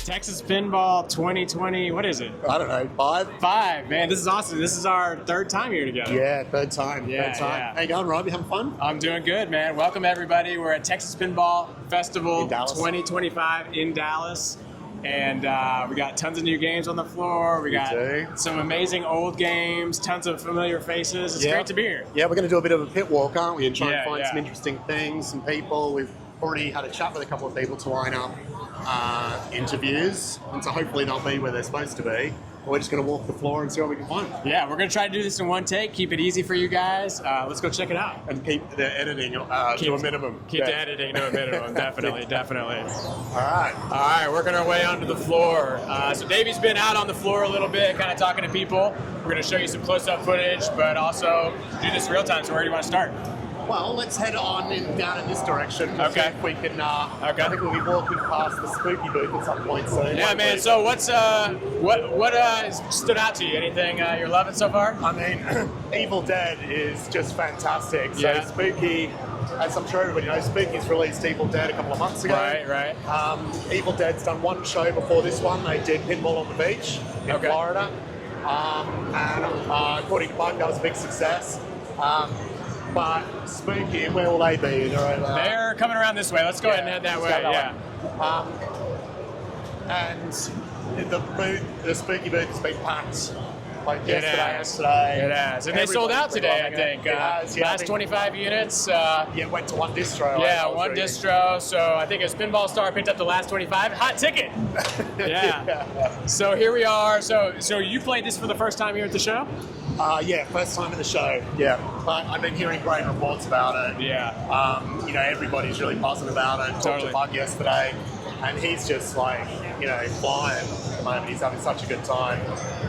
Texas Pinball 2020, what is it? I don't know, 5? 5, man, this is awesome. This is our 3rd time here together. Yeah, third time. Yeah, third time. yeah. How you going, Rob? You having fun? I'm doing good, man. Welcome, everybody. We're at Texas Pinball Festival 2025 in Dallas. And we got tons of new games on the floor. We got some amazing old games, tons of familiar faces. It's great to be here. Yeah, we're going to do a bit of a pit walk, aren't we? And try and find yeah. some interesting things, some people. We've already had a chat with a couple of people to line up interviews. And so hopefully they'll be where they're supposed to be. We're just going to walk the floor and see what we can find. Yeah, we're going to try to do this in one take, keep it easy for you guys. Let's go check it out. And keep the editing to a minimum. Keep the editing to a minimum, definitely. All right, working our way onto the floor. So Davey's been out on the floor a little bit, kind of talking to people. We're going to show you some close-up footage, but also do this real time. So where do you want to start? Well, let's head on down in this direction. Okay. If we can, I think we'll be walking past the spooky booth at some point soon. Yeah, man. So what's what stood out to you? Anything you're loving so far? I mean, Evil Dead is just fantastic. So Spooky, as I'm sure everybody knows, Spooky's released Evil Dead a couple of months ago. Right. Evil Dead's done one show before this one. They did Pinball on the Beach in Florida. And according to Bug, that was a big success. But Spooky, where will they be? They're coming around this way. Let's go ahead and head that way. And the Spooky booth has been packed. Like It has. And they sold out today, I think. Last 25 units. Went to one distro. One distro. So I think it was Pinball Star picked up the last 25. Hot ticket. So here we are. So you played this for the first time here at the show? First time at the show. Yeah, but I've been hearing great reports about it. Everybody's really buzzing about it. Talked to Bug yesterday, and he's just like, flying at the moment. He's having such a good time.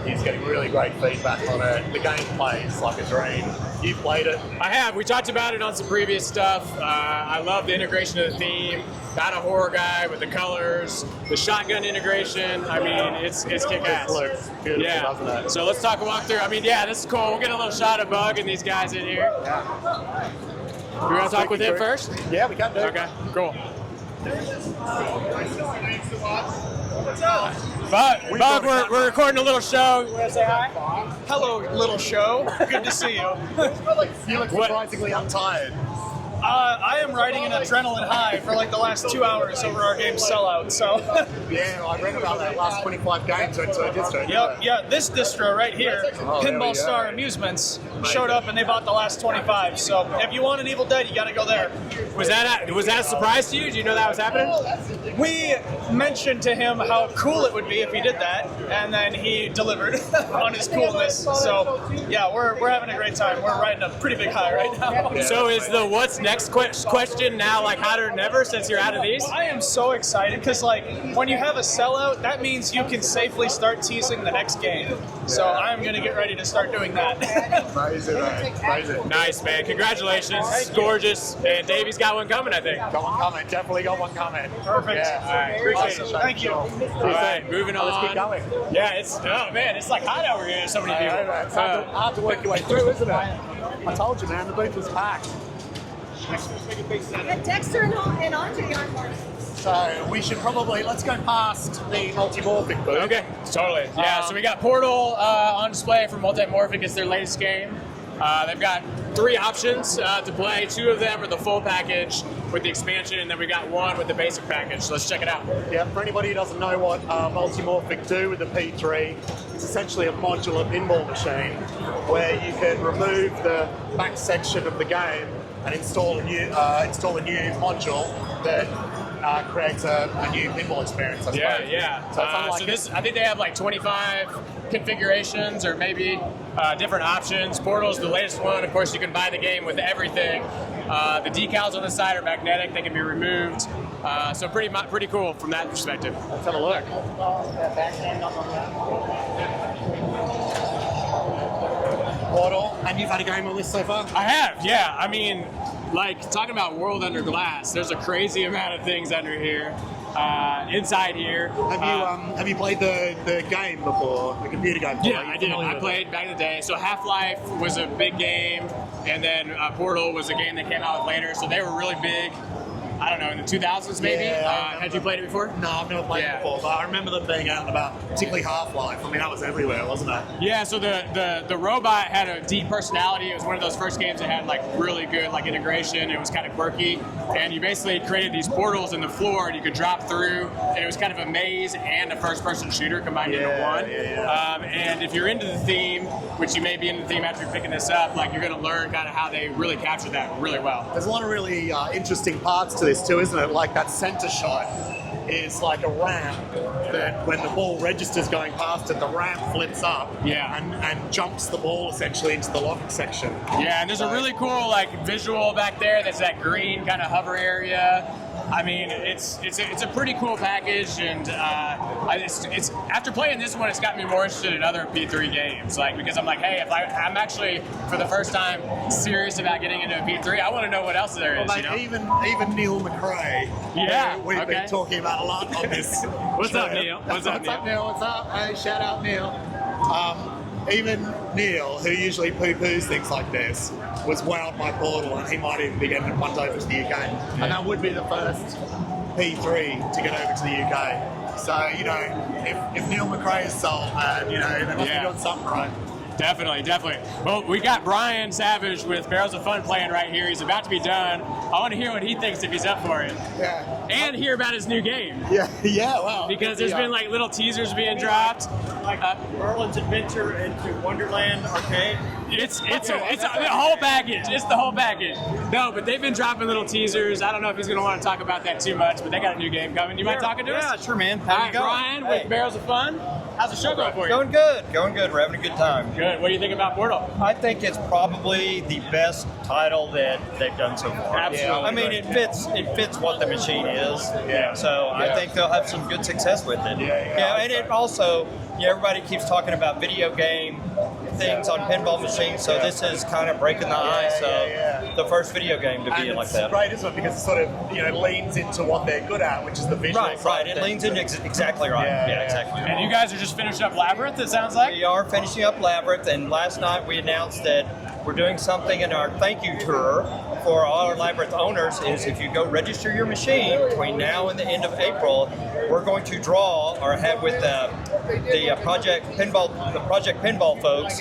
He's getting really great feedback on it. The game plays like a dream. You've played it? I have. We talked about it on some previous stuff. I love the integration of the theme. Not a horror guy with the colors, the shotgun integration. I mean, it's kick-ass. It looks beautiful, doesn't it? So let's talk a walkthrough. I mean, this is cool. We'll get a little shot of Bug and these guys in here. Yeah. You want to talk with him first? Yeah, we can do. Okay, cool. Bug, we're recording a little show. You want to say hi? Hello, little show. Good to see you. You look surprisingly untired. I am riding an adrenaline high for like the last 2 hours over our game sellout. So I read about that. Last 25 games went to a distro. Yep. This distro right here, Pinball Star Amusements, showed up and they bought the last 25. So if you want an Evil Dead, you got to go there. Was that a surprise to you? Did you know that was happening? We mentioned to him how cool it would be if he did that, and then he delivered on his coolness. So yeah, we're having a great time. We're riding a pretty big high right now. So is the what's next question now like hotter than ever since you're out of these? I am so excited because like when you have a sellout, that means you can safely start teasing the next game. So I'm gonna get ready to start doing that. Amazing. Nice, man. Congratulations. It's gorgeous. And Davey's got one coming, I think. Got one coming. Definitely got one coming. Perfect. Yeah. All right. Appreciate it. Thank you. All right, moving on. Let's keep going. Yeah, it's like hot over here. So many people. It's hard to work your way through, isn't it? I told you, man. The booth was packed. And Dexter and Andre aren't more. So we should probably, let's go past the Multmorphic booth. Okay, totally. Yeah, so we got Portal on display for Multmorphic. It's their latest game. They've got 3 options to play. 2 of them are the full package with the expansion, and then we got 1 with the basic package. So let's check it out. Yeah, for anybody who doesn't know what Multmorphic do with the P3, it's essentially a modular pinball machine where you can remove the back section of the game and install a new module that creates a new pinball experience. Yeah. So this, I think they have like 25 configurations or maybe different options. Portal's the latest one. Of course, you can buy the game with everything. The decals on the side are magnetic; they can be removed. So pretty cool from that perspective. Let's have a look. Portal, and you've had a game on this so far? I have, yeah. I mean, like talking about World Under Glass, there's a crazy amount of things under here. Inside here. Have you played the game before, the computer game? Yeah, I did. I played back in the day. So Half-Life was a big game, and then Portal was a game that came out later. So they were really big. I don't know, in the 2000s maybe? Yeah, had you played it before? No, I've never played it before, but I remember them being out and about, particularly Half-Life. I mean, that was everywhere, wasn't it? Yeah, so the robot had a deep personality. It was one of those first games that had like really good like integration. It was kind of quirky, and you basically created these portals in the floor, and you could drop through, and it was kind of a maze and a first-person shooter combined into one. And if you're into the theme, which you may be into the theme after you're picking this up, like you're going to learn kind of how they really captured that really well. There's a lot of really interesting parts to this too, isn't it? Like that center shot is like a ramp that when the ball registers going past it, the ramp flips up and jumps the ball essentially into the lock section. Yeah, and there's a really cool like visual back there. That's that green kind of hover area. I mean, it's a pretty cool package, and it's after playing this one, it's got me more interested in other P3 games. Like because I'm like, hey, if I'm actually for the first time serious about getting into a P3, I want to know what else there is. Well, mate, even Neil McRae. Yeah, we've been talking about a lot on this. What's up, Neil? What's up, Neil? What's up? Hey, shout out, Neil. Even Neil, who usually poo-poos things like this, was wowed by Portal, and he might even be getting it once over to the UK. And that would be the first P3 to get over to the UK. So, you know, if Neil McRae is sold, man, you know, they must be doing something right. Definitely. Well, we got Brian Savage with Barrels of Fun playing right here. He's about to be done. I want to hear what he thinks if he's up for it. Yeah. And hear about his new game. Yeah, well. Because there's been like little teasers being dropped. Like Merlin's Adventure into Wonderland Arcade. It's the whole package. It's the whole package. No, but they've been dropping little teasers. I don't know if he's going to want to talk about that too much, but they got a new game coming. You mind talking to us? Yeah, sure, man. All right, Brian with Barrels of Fun. How's the show going for you? Going good. We're having a good time. Good. What do you think about Portal? I think it's probably the best title that they've done so far. Absolutely. I mean, it fits what the machine is. Yeah. So I think they'll have some good success with it. Yeah, and it also, everybody keeps talking about video game things on pinball machines, so this is kind of breaking the ice of the first video game to be like that. It's great, isn't it? Because it sort of, leans into what they're good at, which is the visual side. Right. It leans into exactly right. Yeah, exactly. And you guys are just finishing up Labyrinth, it sounds like? We are finishing up Labyrinth, and last night we announced that we're doing something in our thank you tour for all our Labyrinth owners. Is if you go register your machine between now and the end of April, we're going to draw or have with the Project Pinball folks.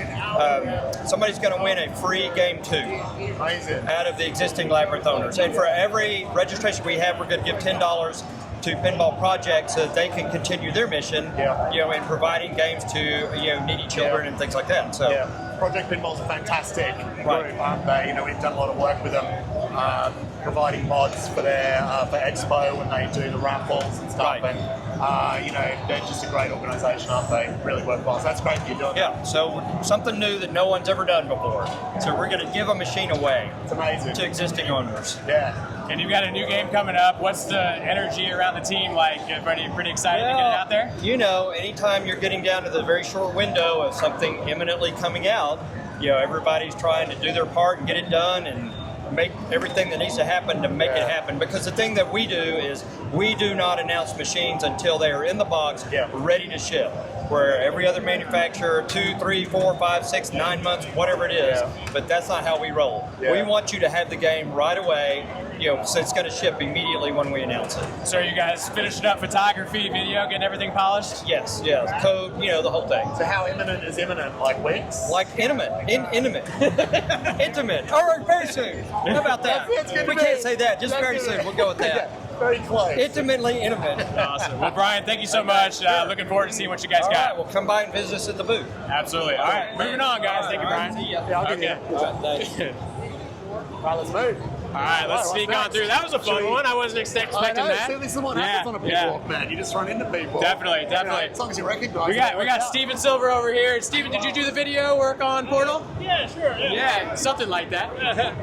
Somebody's going to win a free game 2 out of the existing Labyrinth owners. And for every registration we have, we're going to give $10 to Pinball Project so that they can continue their mission, in providing games to needy children and things like that. So. Project Pinball's a fantastic group, aren't they? We've done a lot of work with them, providing mods for their for Expo when they do the raffles and stuff. And they're just a great organisation, aren't they? Really worthwhile. So that's great that you're doing that. So something new that no one's ever done before. So we're going to give a machine away. It's amazing. To existing owners. Yeah. And you've got a new game coming up. What's the energy around the team like? Everybody pretty excited to get it out there? Anytime you're getting down to the very short window of something imminently coming out, everybody's trying to do their part and get it done and make everything that needs to happen to make it happen. Because the thing that we do is we do not announce machines until they are in the box, ready to ship. Where every other manufacturer, 2, 3, 4, 5, 6, 9 months, whatever it is, but that's not how we roll. We want you to have the game right away, so it's going to ship immediately when we announce it. So are you guys finishing up photography, video, getting everything polished? Yes, code, the whole thing. So how imminent is imminent? Like weeks? Like intimate. Intimate. All right, very soon. How about that? We can't say that, just very soon. We'll go with that. Very close. Intimately intimate. Awesome. Well, Brian, thank you so much. Looking forward to seeing what you guys got. All right, well, come by and visit us at the booth. Absolutely. All right, moving on, guys. Thank you, Brian. See ya. Yeah, I'll get Okay. All right, let's move. All right, let's sneak on through. That was a fun one. I wasn't expecting that. See, this is what happens on a Pinwalk, man. You just run into people. Definitely. As long as you recognize We got Steven Silver over here. Steven, did you do the video work on Portal? Yeah, sure. Yeah, something like that.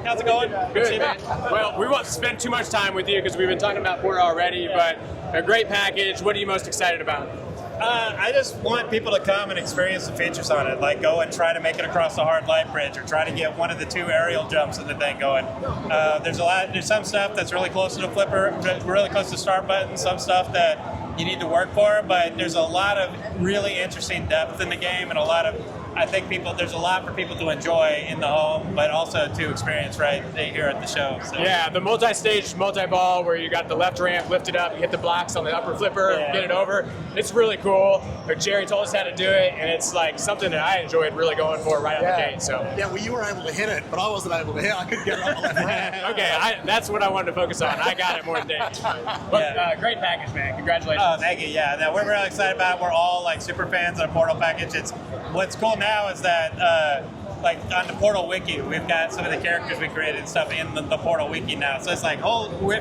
How's it going? Good, man. Well, we won't spend too much time with you because we've been talking about Portal already, but a great package. What are you most excited about? I just want people to come and experience the features on it, like go and try to make it across the hard light bridge or try to get one of the 2 aerial jumps in the thing going. There's some stuff that's really close to the flipper, really close to the start button, some stuff that you need to work for, but there's a lot of really interesting depth in the game and a lot of I think there's a lot for people to enjoy in the home, but also to experience right here at the show. So. Yeah, the multi-stage, multi-ball where you got the left ramp lifted up, you hit the blocks on the upper flipper, get it over. It's really cool. Jerry told us how to do it, and it's like something that I enjoyed really going for right out the gate. So yeah, well, you were able to hit it, but I wasn't able to hit. I couldn't get it on the left ramp. Okay, that's what I wanted to focus on. I got it more than Dave. But great package, man. Congratulations. Oh, thank you. Yeah, no, we're really excited about it. We're all like super fans of the Portal package. What's cool now is that like on the Portal wiki, we've got some of the characters we created and stuff in the Portal wiki now. So it's like, we're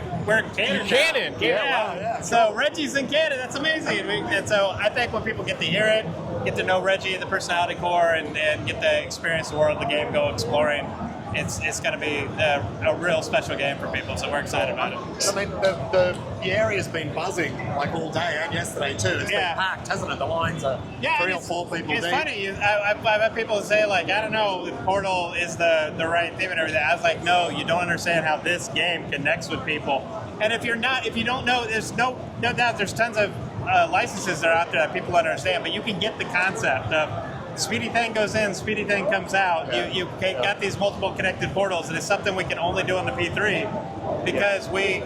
canon. Canon. Wow, yeah. So Reggie's in canon. That's amazing. And so I think when people get to hear it, get to know Reggie, the personality core, and get to experience the world of the game, go exploring, it's going to be a real special game for people. So we're excited about it. I mean, the area's been buzzing like all day and yesterday too. It's been packed, hasn't it? The lines are 3 or 4 people It's deep. funny. I've had people say like, I don't know if Portal is the right theme and everything. I was like, no, you don't understand how this game connects with people. And if you don't know, there's no doubt there's tons of licenses that are out there that people understand, but you can get the concept of Speedy Thing goes in, Speedy Thing comes out. You got these multiple connected portals, and it's something we can only do on the P3 because we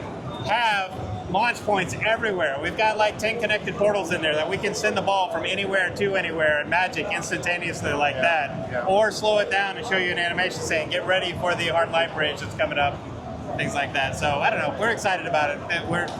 have launch points everywhere. We've got like 10 connected portals in there that we can send the ball from anywhere to anywhere and magic instantaneously like that. Or slow it down and show you an animation saying, get ready for the hard light bridge that's coming up. Things like that. So I don't know. We're excited about it.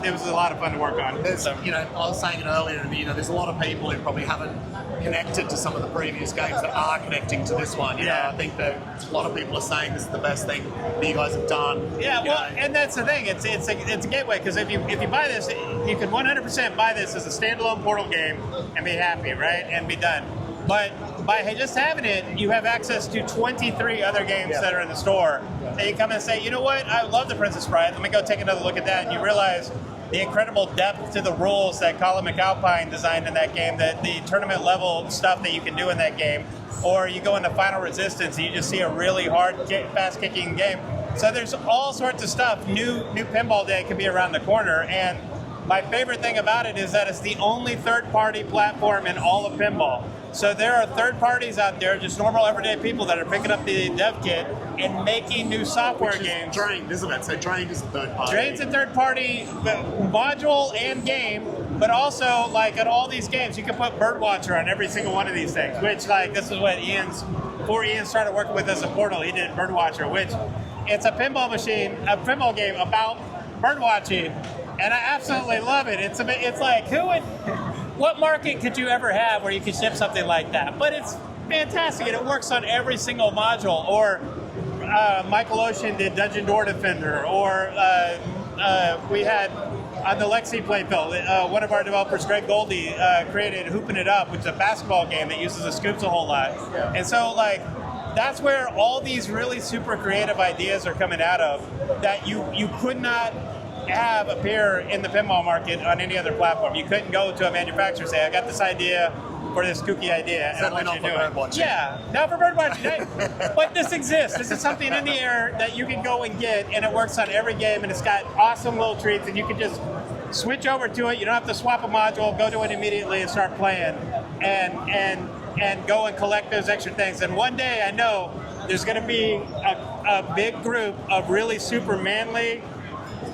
It was a lot of fun to work on. I was saying it earlier. There's a lot of people who probably haven't connected to some of the previous games that are connecting to this one. You know, I think that a lot of people are saying this is the best thing that you guys have done. Yeah, and that's the thing. It's a gateway because if you buy this, you can 100% buy this as a standalone Portal game and be happy, right, and be done. But by just having it, you have access to 23 other games that are in the store. And you come and say, you know what, I love the Princess Bride. Let me go take another look at that. And you realize the incredible depth to the rules that Colin McAlpine designed in that game, the tournament level stuff that you can do in that game. Or you go into Final Resistance and you just see a really hard, fast-kicking game. So there's all sorts of stuff. New Pinball Day could be around the corner. And my favorite thing about it is that it's the only third-party platform in all of pinball. So there are third parties out there, just normal everyday people that are picking up the dev kit and making new software games. Drained, isn't it? So Drained is a third party. Drained's a third party module and game, but also like at all these games, you can put Birdwatcher on every single one of these things, which like this is what before Ian started working with us at Portal, he did Birdwatcher, which it's a pinball game about birdwatching, and I absolutely love it. It's like, what market could you ever have where you could ship something like that? But it's fantastic, and it works on every single module. Or Michael Ocean did Dungeon Door Defender, or we had on the Lexi playfield, one of our developers, Greg Goldie, created Hoopin' It Up, which is a basketball game that uses the scoops a whole lot. And so, like, that's where all these really super creative ideas are coming out of that you could not have appear in the pinball market on any other platform. You couldn't go to a manufacturer and say, I got this idea for this kooky idea, and Certainly I want you to do not it. for birdwatching. Yeah, not for birdwatching. But this exists. This is something in the air that you can go and get, and it works on every game, and it's got awesome little treats, and you can just switch over to it. You don't have to swap a module, go to it immediately and start playing, and go and collect those extra things. And one day, I know there's going to be a big group of really super manly,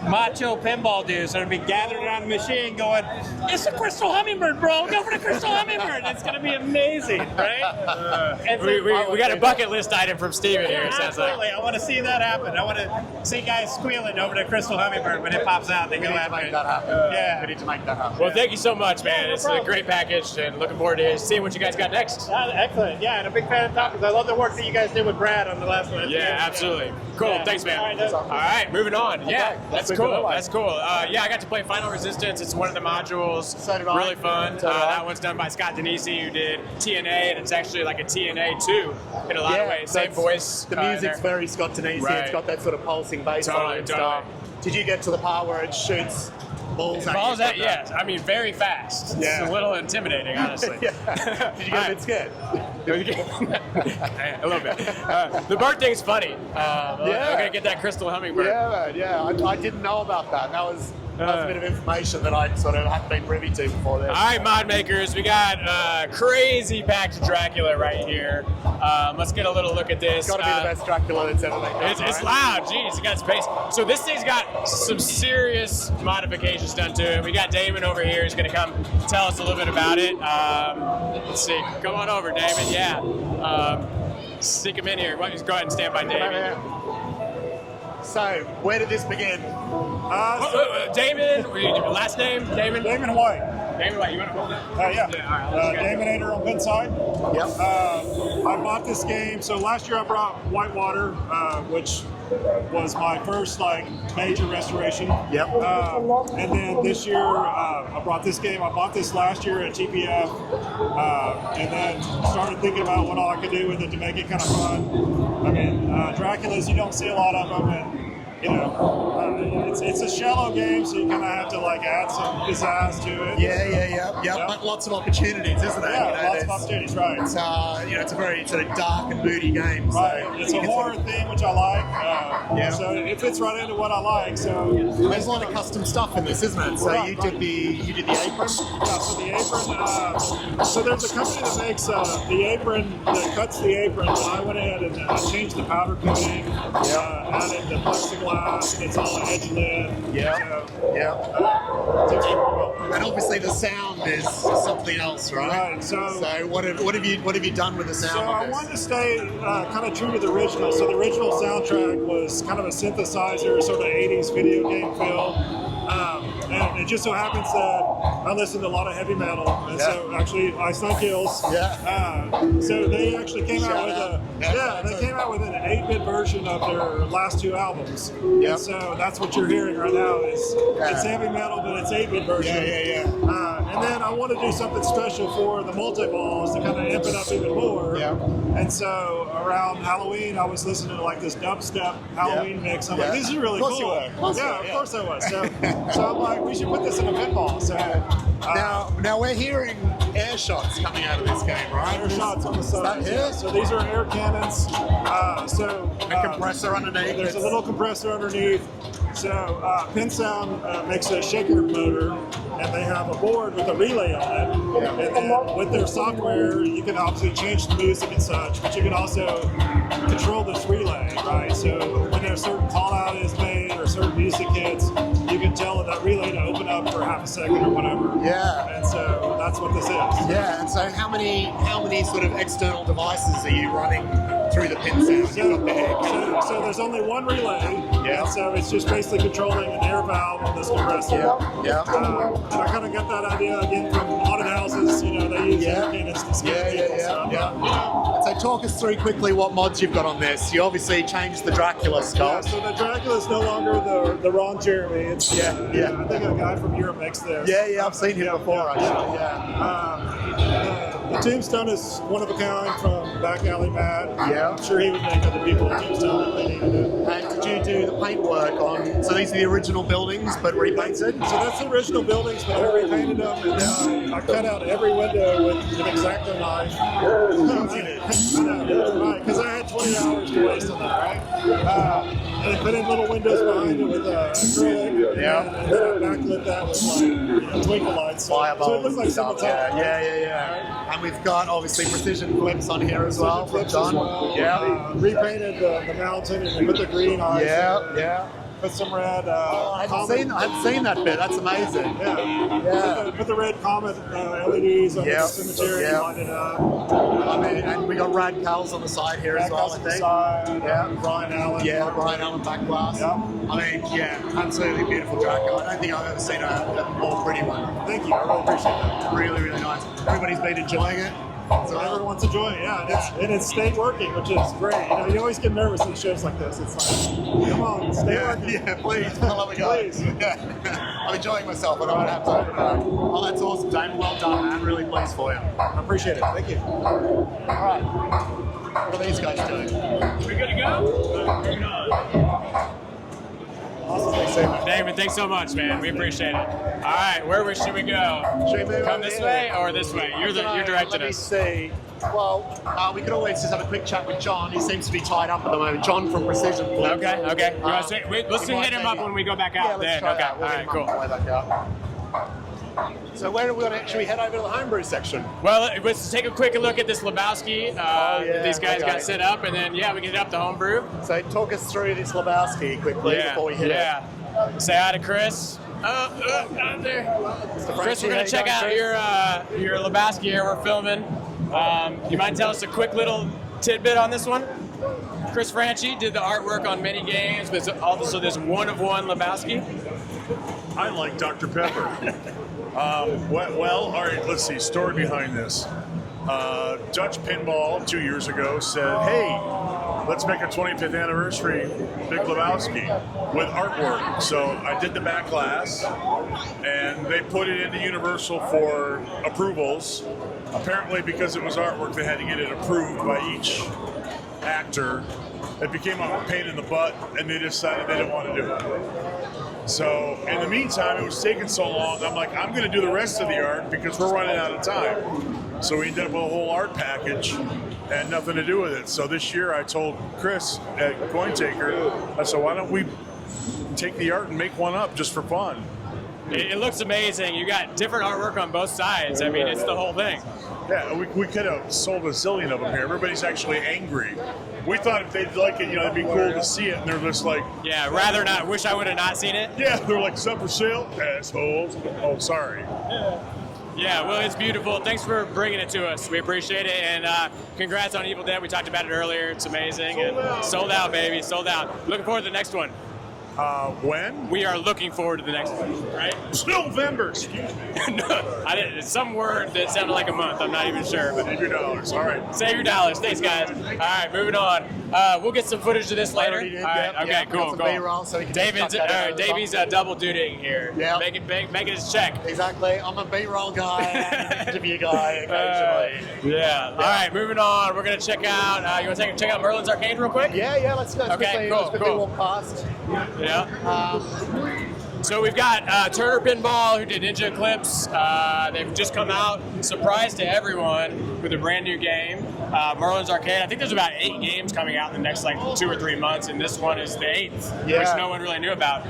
macho pinball dudes that will be gathered around the machine going, it's a Crystal Hummingbird, bro. Go for the Crystal Hummingbird. It's going to be amazing, right? We got a bucket list item from Steven here, it sounds absolutely. like. I want to see that happen. I want to see guys squealing over the Crystal Hummingbird when it pops out. They go after it. We need to make that happen. Well, thank you so much, man. It's a great package, and looking forward to seeing what you guys got next. Excellent. Yeah, and a big fan of Topics. I love the work that you guys did with Brad on the last one. Yeah, absolutely. Cool. Yeah. Thanks, man. All right, moving on. Yeah, that's cool. Like. That's cool. Yeah, I got to play Final Resistance. It's one of the modules. So did I. Really fun. That one's done by Scott Denisi, who did TNA, and it's actually like a TNA 2 in a lot of ways. Same voice. The music's very Scott Denisi. Right. It's got that sort of pulsing bass on it and stuff. Did you get to the part where it shoots balls at you? Balls at, yes. I mean, very fast. Yeah. It's a little intimidating, honestly. Did you get a bit scared? A little bit. The bird thing's funny. I'm going to get that Crystal Hummingbird. Yeah, man, yeah. I didn't know about that. That was That's a bit of information that I sort of hadn't been privy to before this. All right, mod makers, we got crazy packed Dracula right here. Let's get a little look at this. It's got to be the best Dracula that's ever been done. It's loud, jeez, it got space. So this thing's got some serious modifications done to it. We got Damon over here. He's going to come tell us a little bit about it. Let's see. Come on over, Damon. Yeah. Stick him in here. Why don't you go ahead and stand by Damon? So, where did this begin? Damon, last name, Damon? Damon White. Damon White, you want to hold that? Yeah. All right, Damonator on Pinside. Yep. I bought this game. So last year I brought Whitewater, which was my first major restoration. Yep. And then this year I brought this game. I bought this last year at TPF, and then started thinking about what all I could do with it to make it kind of fun. I mean, Draculas, you don't see a lot of them, and it's a shallow game, so you kind of have to add some pizzazz to it. Yeah. But lots of opportunities, isn't it? Yeah, lots of opportunities, right. It's it's a very sort of dark and moody game. Right. So It's a horror theme, which I like. So it fits right into what I like. So there's a lot of custom stuff in this, isn't it? So you did the apron. Yeah. So the apron. So there's a company that makes the apron that cuts the apron. And I went ahead and changed the powder coating. Added the plexiglass. It's all edge lid. And obviously the sound is something else, right? Right. So what have you done with the sound? So I wanted to stay kind of true to the original. So the original soundtrack was kind of a synthesizer, sort of 80s video game feel. And it just so happens that I listen to a lot of heavy metal, and so actually Ice Nine Kills. So they actually came out with an 8-bit version of their last 2 albums. And so that's what you're hearing right now it's heavy metal, but it's 8-bit version. And then I want to do something special for the multi-balls to kind of amp it up even more. And so around Halloween, I was listening to this dubstep Halloween mix. I'm like, this is really cool. Of course I was. So I'm like, we should put this in a pinball. So now we're hearing air shots coming out of this game, right? Air shots on the side. So these are air cannons. A compressor underneath. There's a little compressor underneath. So PinSound makes a shaker motor, and they have a board with a relay on it. And then with their software, you can obviously change the music and such, but you can also control this relay, right? So when a certain call out is made or certain music hits, you can tell that relay to open up for half a second or whatever. And so that's what this is. And so how many sort of external devices are you running through the PinSound? So there's only one relay, and so it's just basically controlling an air valve on this compressor. And I kind of got that idea again from haunted houses. They use air cannons to scare people. So talk us through quickly what mods you've got on this. You obviously changed the Dracula skull. So the Dracula is no longer the Ron Jeremy. It's I think a guy from Europe makes this. I've seen him before. The Tombstone is one of a kind from Back Alley Matt. I'm sure he would make other people a Tombstone if they needed it. And did you do the paintwork on? So these are the original buildings, but repainted. So that's the original buildings, but I repainted them, and then I cut out every window with an X-Acto knife. Because I had 20 hours to waste on that, right? And I put in little windows behind it with acrylic. And then I backlit that with twinkle lights. So it looks like summertime. And we've got obviously precision flips on here as well from John. Repainted the mountain and put the green eyes. Put some red. I hadn't seen that bit. That's amazing. Put the red Comet LEDs on the cemetery and lined it up. And we got rad cows on the side here as well, I think. Brian Allen. Brian Allen back glass. Absolutely beautiful Dracula. I don't think I've ever seen a more pretty one. Thank you. I really appreciate that. Really, really nice. Everybody's been enjoying it. So everyone's enjoying it, and it's stayed working, which is great. You always get nervous in shows like this. It's like, come on, stay working. Please, let me go. Please. I'm enjoying myself. I don't have to. Oh, that's awesome, Damon. Well done, man. Really pleased for you. I appreciate it. Thank you. All right. What are these guys doing? We good to go? Moving on. Awesome. Thanks so much. Damon, thanks so much, man. We appreciate it. All right, where should we go? Should we move Come over this here? way or this way? You're directing us. Let me see. Well, we could always just have a quick chat with John. He seems to be tied up at the moment. John from Precision. Okay. Let's hit him up when we go back out. Yeah, let's try that. We'll hit him up on the way back out. So where are we going to actually head over to the homebrew section? Well, let's take a quick look at this Lebowski that these guys got set up, and then, we can hit up the homebrew. So talk us through this Lebowski quickly before we hit it. Say hi to Chris. Down there. Chris, we're going to check out your Lebowski here. We're filming. You mind telling us a quick little tidbit on this one? Chris Franchi did the artwork on many games, but also there's one-of-one Lebowski. I like Dr. Pepper. Well, all right, let's see. Story behind this. Dutch Pinball 2 years ago said, hey, let's make a 25th anniversary Big Lebowski with artwork. So I did the back glass, and they put it into Universal for approvals. Apparently, because it was artwork, they had to get it approved by each actor. It became a pain in the butt, and they decided they didn't want to do it. So in the meantime, it was taking so long, I'm like, I'm going to do the rest of the art because we're running out of time. So we ended up with a whole art package and nothing to do with it. So this year I told Chris at Cointaker, I said, why don't we take the art and make one up just for fun? It looks amazing. You got different artwork on both sides. I mean, it's the whole thing. Yeah, we could have sold a zillion of them here. Everybody's actually angry. We thought if they'd like it, it'd be cool to see it, and they're just like... Yeah, rather not. Wish I would have not seen it. Yeah, they're like, is that for sale? Assholes. Oh, sorry. Yeah, well, it's beautiful. Thanks for bringing it to us. We appreciate it, and congrats on Evil Dead. We talked about it earlier. It's amazing. Sold out, baby. Sold out. Looking forward to the next one. When? We are looking forward to the next one, right? It's November, excuse me. No, it's some word that sounded like a month. I'm not even sure. But Save your dollars. All right. Save your dollars. Thanks, guys. All right, moving on. We'll get some footage of this later. All right. Okay, cool. B-roll so we can Davy's double dutying here. Yeah. Making his check. Exactly. I'm a B-roll guy and an interview guy occasionally. Yeah. All right, moving on. We're gonna check out. You want to check out Merlin's Arcade real quick? Yeah. Let's go. Okay, quickly cool. Walk past. Yeah. So we've got Turner Pinball, who did Ninja Eclipse. They've just come out, surprise to everyone, with a brand new game, Merlin's Arcade. I think there's about 8 games coming out in the next 2 or 3 months, and this one is the 8th, which no one really knew about.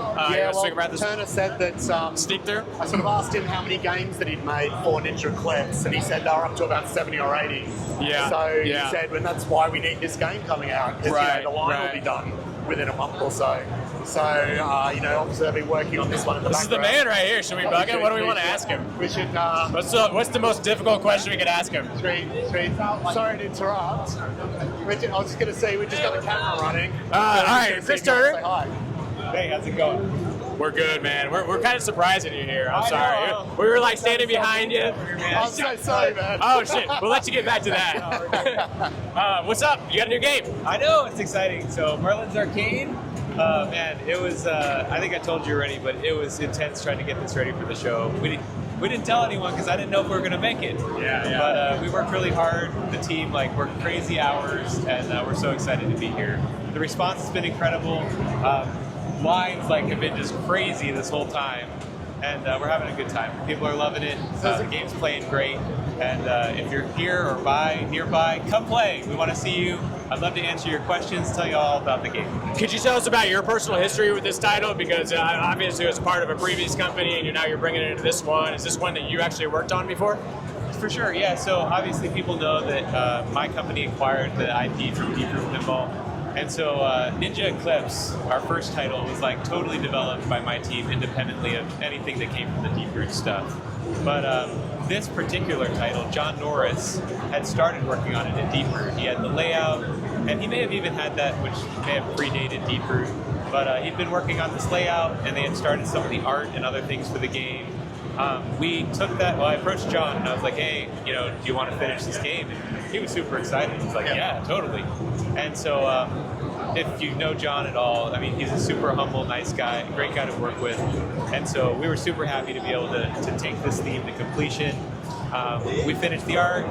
Turner said that... Sneak through? I sort of asked him how many games that he'd made for Ninja Eclipse, and he said they were up to about 70 or 80. Yeah. So he said, well, that's why we need this game coming out, because the line will be done within a month or so. So, obviously I'll be working on this one in the background. This is the man right here. Should we bug him? What do we want to ask him? We should... What's the most difficult question we could ask him? Sorry to interrupt. I was just going to say, we just got the camera running. All right, Chris Turner. Hey, how's it going? We're good, man. We're kind of surprising you here. I'm sorry. We were standing behind you. I'm so sorry, man. Oh, shit. We'll let you get back to that. What's up? You got a new game? I know, it's exciting. So, Merlin's Arcade. Man, it was, I think I told you already, but it was intense trying to get this ready for the show. We didn't tell anyone because I didn't know if we were going to make it. Yeah. But we worked really hard. The team worked crazy hours, and we're so excited to be here. The response has been incredible. Lines have been just crazy this whole time, and we're having a good time. People are loving it. The game's playing great, and if you're here or nearby, come play. We want to see you. I'd love to answer your questions, tell you all about the game. Could you tell us about your personal history with this title? Because obviously it was part of a previous company, and now you're bringing it into this one. Is this one that you actually worked on before? For sure, yeah. So obviously people know that my company acquired the IP from Deep Root Pinball. And so Ninja Eclipse, our first title, was totally developed by my team independently of anything that came from the Deep Root stuff. But this particular title, John Norris had started working on it at Deep Root. He had the layout, and he may have even had that, which may have predated Deep Root. But he'd been working on this layout, and they had started some of the art and other things for the game. We took that, I approached John, and I was like, hey, do you want to finish this game? And he was super excited. He's like, yeah, totally. And so if you know John at all, he's a super humble, nice guy, great guy to work with. And so we were super happy to be able to take this theme to completion. We finished the art,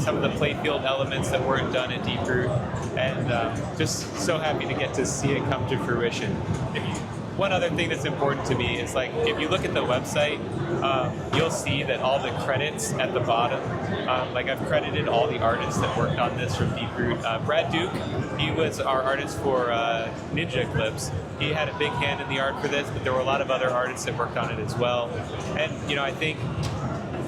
some of the playfield elements that weren't done at Deep Root, and just so happy to get to see it come to fruition. one other thing that's important to me is like if you look at the website, you'll see that all the credits at the bottom, like I've credited all the artists that worked on this from Deep Root. Brad Duke, he was our artist for Ninja Clips. He had a big hand in the art for this, but there were a lot of other artists that worked on it as well. And I think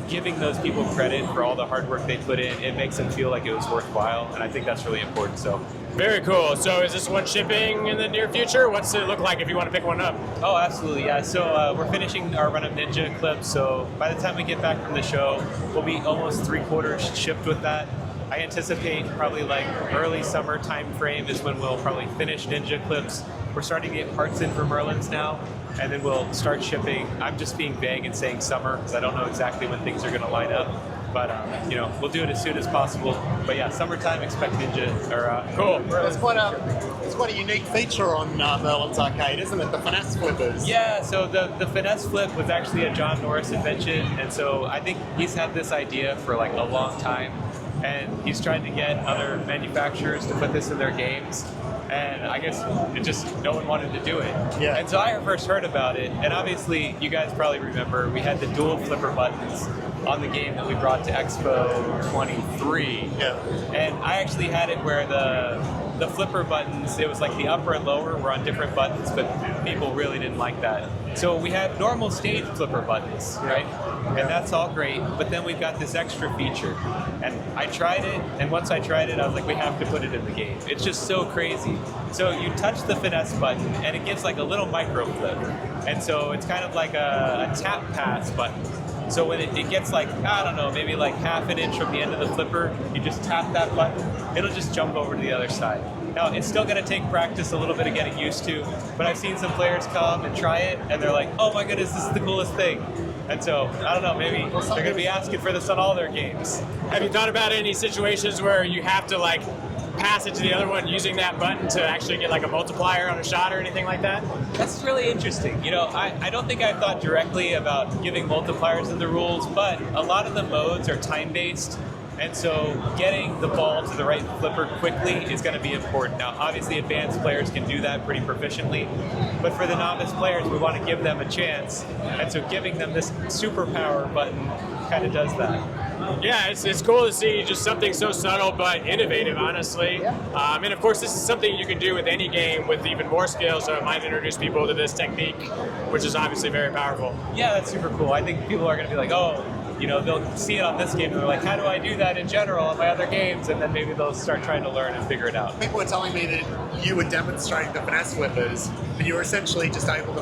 giving those people credit for all the hard work they put in, it makes them feel like it was worthwhile, and I think that's really important. So very cool. So is this one shipping in the near future? What's it look like if you want to pick one up? Oh, absolutely, yeah. So we're finishing our run of Ninja Clips, so by the time we get back from the show, we'll be almost 3/4 shipped with that. I anticipate probably like early summer time frame is when we'll probably finish Ninja Clips. We're starting to get parts in for Merlin's now, and then we'll start shipping. I'm just being vague and saying summer because I don't know exactly when things are going to line up. But we'll do it as soon as possible. But yeah, summertime, expect Ninja. Cool. It's quite a unique feature on Merlin's Arcade, isn't it? The finesse flippers. Yeah. So the finesse flip was actually a John Norris invention, and so I think he's had this idea for like a long time, and he's trying to get other manufacturers to put this in their games. And I guess no one wanted to do it. Yeah. And so I first heard about it, and obviously you guys probably remember we had the dual flipper buttons on the game that we brought to Expo 23. Yeah. And I actually had it where the flipper buttons, it was like the upper and lower were on different buttons, but people really didn't like that. So we have normal stage flipper buttons, right? And that's all great, but then we've got this extra feature. And I tried it, and once I tried it, I was like, we have to put it in the game. It's just so crazy. So you touch the finesse button, and it gives like a little micro flip. And so it's kind of like a tap pass button. So when it gets like, I don't know, maybe like half an inch from the end of the flipper, you just tap that button, it'll just jump over to the other side. Now, it's still going to take practice, a little bit of getting used to, but I've seen some players come and try it, and they're like, oh my goodness, this is the coolest thing. And so, I don't know, maybe they're going to be asking for this on all their games. Have you thought about any situations where you have to like pass it to the other one using that button to actually get like a multiplier on a shot or anything like that? That's really interesting. I don't think I've thought directly about giving multipliers in the rules, but a lot of the modes are time-based, and so getting the ball to the right flipper quickly is going to be important. Now, obviously, advanced players can do that pretty proficiently, but for the novice players, we want to give them a chance, and so giving them this superpower button kind of does that. Yeah, it's cool to see just something so subtle but innovative, honestly. Yeah. And of course, this is something you can do with any game with even more skill, so it might introduce people to this technique, which is obviously very powerful. Yeah, that's super cool. I think people are going to be like, oh, they'll see it on this game, and they're like, how do I do that in general on my other games? And then maybe they'll start trying to learn and figure it out. People were telling me that you were demonstrating the finesse flippers, but you were essentially just able to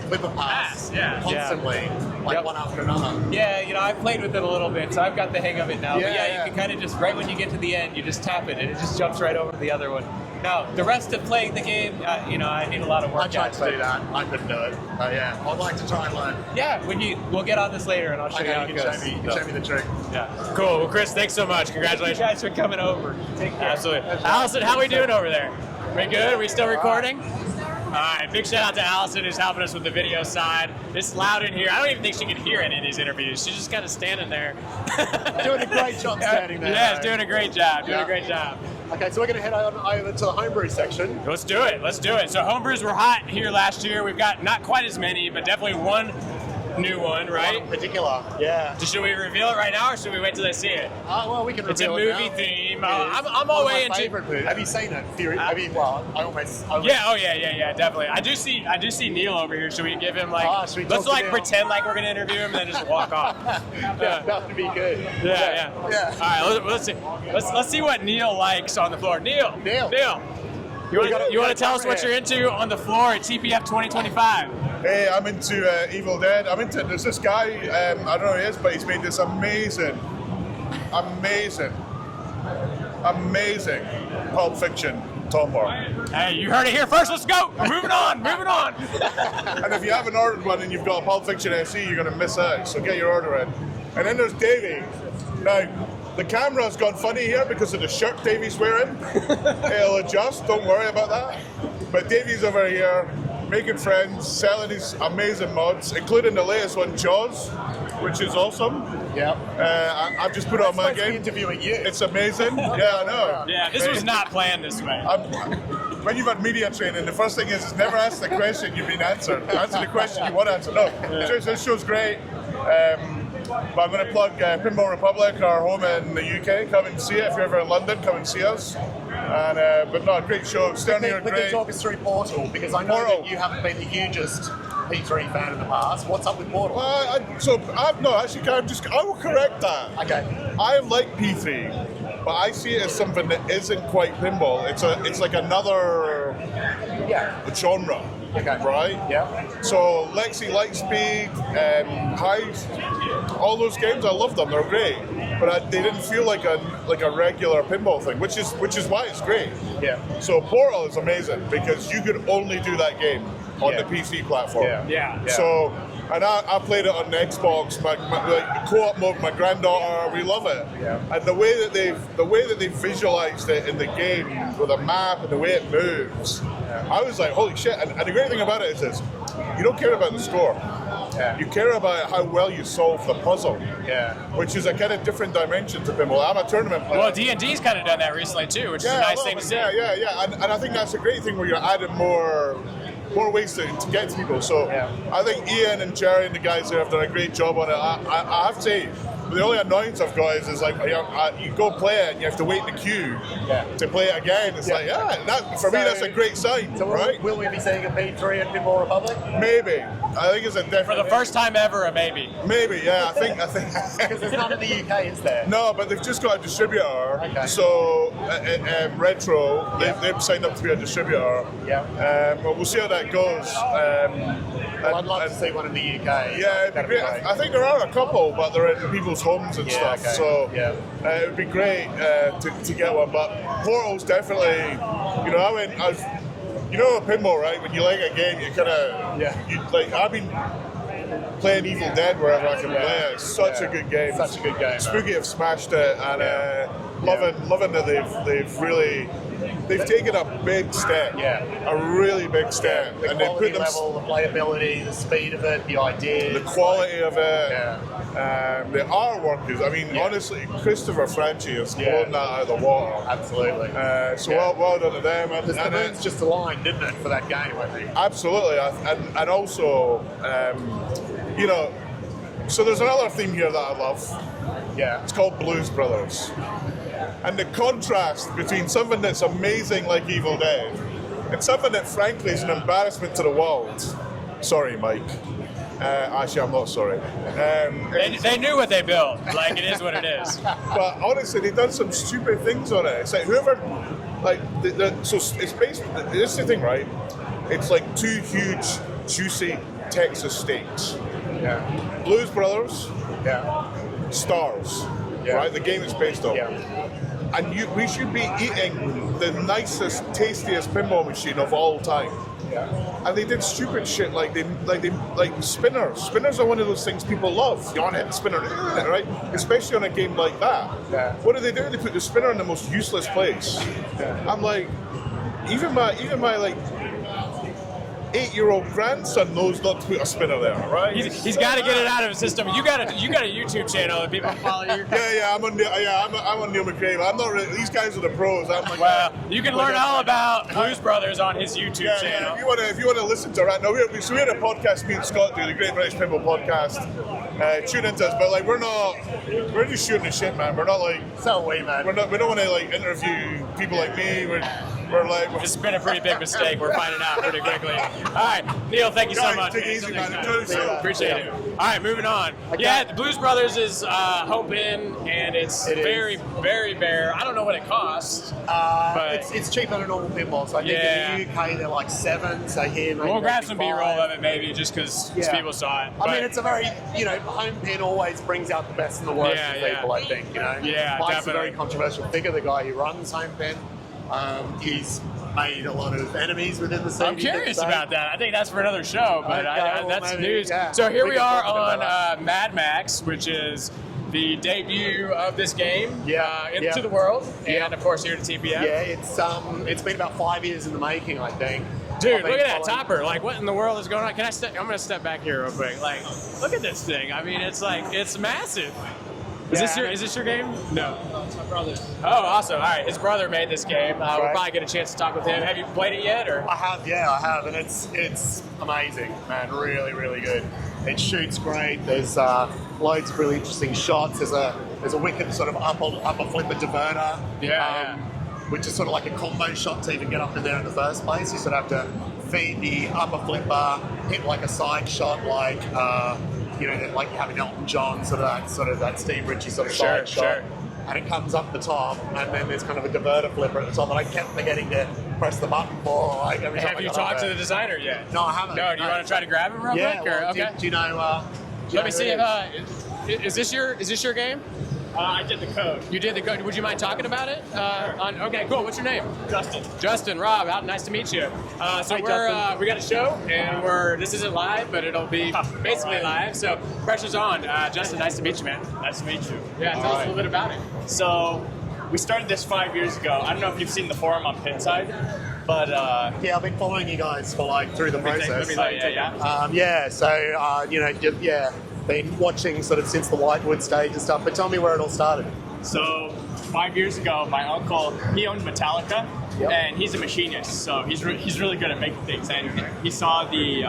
flipper pass constantly, one after another. Yeah, I played with it a little bit, so I've got the hang of it now. But you can kind of just, right when you get to the end, you just tap it, and it just jumps right over to the other one. Now, the rest of playing the game, I need a lot of work. I tried to do that. I couldn't do it. I'd like to try and learn. Yeah, we'll get on this later, and I'll show you how it goes. You can show me the trick. Yeah. Cool. Well, Chris, thanks so much. Congratulations. You guys for coming over. Take care. Absolutely. Allison, how are we doing over there? We good? Are we still recording? All right, big shout out to Allison who's helping us with the video side. It's loud in here. I don't even think she can hear any of these interviews. She's just kind of standing there. Doing a great job standing there. Yeah, doing a great job. Doing a great job. Okay, so we're going to head on over to the homebrew section. Let's do it. So homebrews were hot here last year. We've got not quite as many, but definitely one new one, right? One in particular, yeah. Should we reveal it right now, or should we wait till they see it? Well, we can reveal it. It's a movie theme. I'm all way into. Favorite movie. Have you seen it? Yeah, definitely. I do see Neil over here. Should we give him let's pretend like we're gonna interview him and then just walk off? That would be good. Yeah. All right, let's see. Let's see what Neil likes on the floor. Neil. You want to tell us what you're into on the floor at TPF 2025? Hey, I'm into Evil Dead. There's this guy, I don't know who he is, but he's made this amazing Pulp Fiction tomboy. Hey, you heard it here first. Let's go. We're moving on. And if you haven't ordered one and you've got a Pulp Fiction SE, you're going to miss out. So get your order in. And then there's Davey. Now, the camera's gone funny here because of the shirt Davey's wearing. It'll adjust. Don't worry about that. But Davey's over here making friends, selling his amazing mods, including the latest one, Jaws. which is awesome. Yeah. I've just put it on my game. Interviewing you. It's amazing. Yeah, I know. Yeah, this was not planned this way. When you've had media training, the first thing is never ask the question you've been answered. Answer the question you want to answer. No, this show's great. But I'm going to plug Pinball Republic, our home in the UK. Come and see it. If you're ever in London, come and see us. And but no, great show. Sterling are great. Talk us through Portal, because I know that you haven't been the hugest P3 fan in the past. What's up with Portal? I will correct that. Okay. I like P3, but I see it as something that isn't quite pinball. It's like another genre. Okay. Right? Yeah. So Lexi Lightspeed, Heist, all those games, I love them. They're great, but they didn't feel like a regular pinball thing, which is why it's great. Yeah. So Portal is amazing because you could only do that game on the PC platform. Yeah. So, and I played it on the Xbox. My co-op mode. My granddaughter, we love it. Yeah. And the way that they've visualized it in the game with a map and the way it moves, I was like, holy shit! And the great thing about it is this: you don't care about the score. Yeah. You care about how well you solve the puzzle. Yeah. Which is a kind of different dimension to pinball. I'm a tournament player. Well, D&D's kind of done that recently too, which is a nice thing to see. Yeah. And I think that's a great thing where you're adding more ways to get to people. So I think Ian and Jerry and the guys there have done a great job on it. I have to say, the only annoyance I've got is like you go play it and you have to wait in the queue to play it again. It's like, for me that's a great sign, right? Will we be seeing a P3 at Pinball Republic? Maybe. I think it's a definite. For the first time ever, a maybe. Maybe, yeah. I think. Because there's none in the UK, is there? No, but they've just got a distributor. Okay. So Retro, they've signed up to be a distributor. Yeah. But we'll see how that goes. Well, I'd love to see one in the UK. Yeah, it'd be great. I think there are a couple, but they're in people's homes and stuff. Okay. So it would be great to get one. But Portal's definitely, pinball, right? When you like a game, you kind of, I've been playing Evil Dead wherever I can play it. It's such a good game. Such a good game. Spooky have smashed it, and loving that they've taken a big step, a really big step, The and they quality put them, level, the playability, the speed of it, the ideas, the quality of it, the artwork is. I mean, honestly, Christopher Franchi has blown that out of the water. Absolutely. Well done to them. Because the moons just aligned, didn't it, for that game? I think. Absolutely, and also, so there's another theme here that I love. Yeah. It's called Blues Brothers. And the contrast between something that's amazing like Evil Dead and something that frankly is an embarrassment to the world. Sorry, Mike. Actually, I'm not sorry. They knew what they built. Like, it is what it is. But honestly, they've done some stupid things on it. It's like so it's based, this is the thing, right? It's like two huge, juicy Texas steaks. Yeah. Blues Brothers. Yeah. Stars. Yeah. Right? The game is based on. Yeah. And we should be eating the nicest, tastiest pinball machine of all time. Yeah. And they did stupid shit like spinners. Spinners are one of those things people love. You want to hit the spinner, right? Especially on a game like that. Yeah. What do? They put the spinner in the most useless place. Yeah. I'm like, even my 8-year-old grandson knows not to put a spinner there, right? He's got to get it out of his system. You got a YouTube channel that people follow you. I'm on Neil McRae. I'm not really. These guys are the pros. I'm like, you can learn all about Blues Brothers on his YouTube channel. Yeah, if you want to listen to it right now, we had a podcast. Me and Scott do the Great British Pinball Podcast. Tune into us, but like we're just shooting the shit, man. We're not like so way, man. We don't want to like interview people like me. We're it's been a pretty big mistake. We're finding out pretty quickly. All right, Neil, thank you so much. Take it easy, man. Appreciate it. All right, moving on. Yeah, the Blues Brothers is home pin, and it's very, very bare. I don't know what it costs, but it's cheaper than a normal pinball. So I think in the UK they're like $7. So here, maybe we'll grab some 5. B-roll of it, maybe, just because people saw it. I mean, it's a very, home pin always brings out the best and the worst in people. I think, Yeah, Mike's definitely. a very controversial figure. The guy who runs home pin. He's made a lot of enemies within the scene. I'm curious about that. I think that's for another show, but that's maybe, news. Yeah. So here we are on Mad Max, which is the debut of this game into the world, and of course here to TPF. Yeah, it's been about 5 years in the making, I think. Dude, look at that topper. Like, what in the world is going on? I'm going to step back here real quick. Like, look at this thing. I mean, it's massive. Is this your game? No. No, it's my brother. Oh, awesome. All right. His brother made this game. We'll probably get a chance to talk with him. Have you played it yet? Or? I have. And it's amazing, man. Really, really good. It shoots great. There's loads of really interesting shots. There's a wicked sort of upper flipper diverter. Which is sort of like a combo shot to even get up in there in the first place. You sort of have to feed the upper flipper, hit like a side shot like like you have in Elton John, sort of that Steve Ritchie sort of side shot. And it comes up the top, and then there's kind of a diverter flipper at the top that I kept forgetting to press the button for. Like, every time have you talked to the designer yet? No, I haven't. No, do you want to try to grab him real quick? Well, okay. Do you know? Let me see if is this your game? I did the code. You did the code. Would you mind talking about it? Okay, cool. What's your name? Justin. Justin, Rob. Nice to meet you. So we got a show, and this isn't live, but it'll be basically live. So pressure's on. Justin, nice to meet you, man. Nice to meet you. Yeah, tell us a little bit about it. So we started this 5 years ago. I don't know if you've seen the forum on Pinside, but I've been following you guys for through the process. Been watching sort of since the Whitewood stage and stuff, but tell me where it all started. So 5 years ago, my uncle, he owned Metallica, and he's a machinist, so he's really good at making things, and he saw the,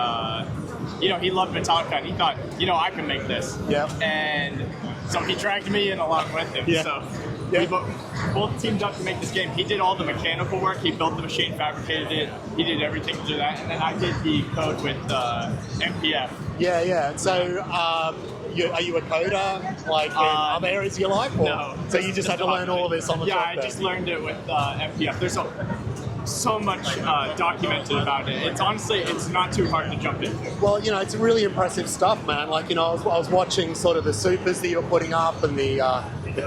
he loved Metallica, and he thought, I can make this. And so he dragged me in along with him. So we both teamed up to make this game. He did all the mechanical work. He built the machine, fabricated it. He did everything to do that. And then I did the code with MPF. So are you a coder, like in other areas of your life? Or? No. So you just had to learn all of this on the job? Yeah, I just learned it with MPF. There's so much documented about it. It's not too hard to jump into. Well, it's really impressive stuff, man. Like, I was watching sort of the supers that you were putting up and the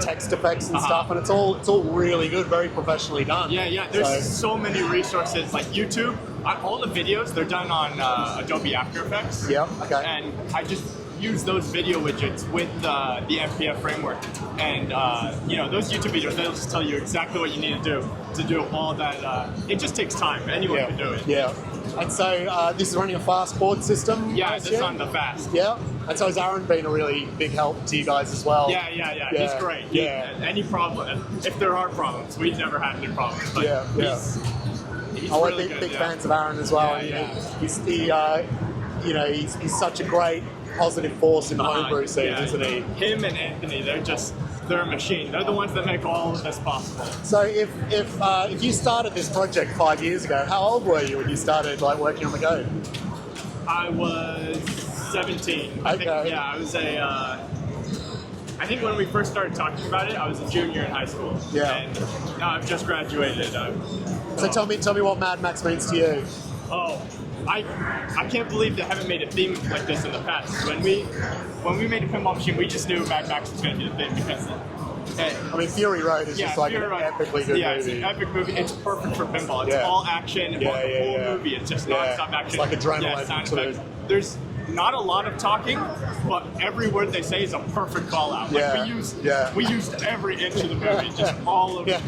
text effects and stuff, and it's all really good, very professionally done. There's so many resources, like YouTube. All the videos, they're done on Adobe After Effects. And I just use those video widgets with the MPF framework, and those YouTube videos, they'll just tell you exactly what you need to do all that. It just takes time. Anyone can do it. And so this is running a fast board system. This is on the fast. And so has Aaron been a really big help to you guys as well? Yeah. He's great. Any problem, if there are problems, we've never had any problems. But he's really good, big fans of Aaron as well. He's such a great positive force in the homebrew scene, isn't he? Him and Anthony, they're a machine. They're the ones that make all of this possible. So if you started this project 5 years ago, how old were you when you started working on the code? I was 17. I think when we first started talking about it, I was a junior in high school. And now I've just graduated. So tell me what Mad Max means to you. Oh, I can't believe they haven't made a theme like this in the past. When we made a pinball machine, we just knew Mad Max was going to be the thing because. Fury Road is just like an epically good movie. It's an epic movie. It's perfect for pinball. It's all action. The whole movie, it's just non-stop action. It's like adrenaline. There's not a lot of talking, but every word they say is a perfect call out. We used every inch of the movie, just all of the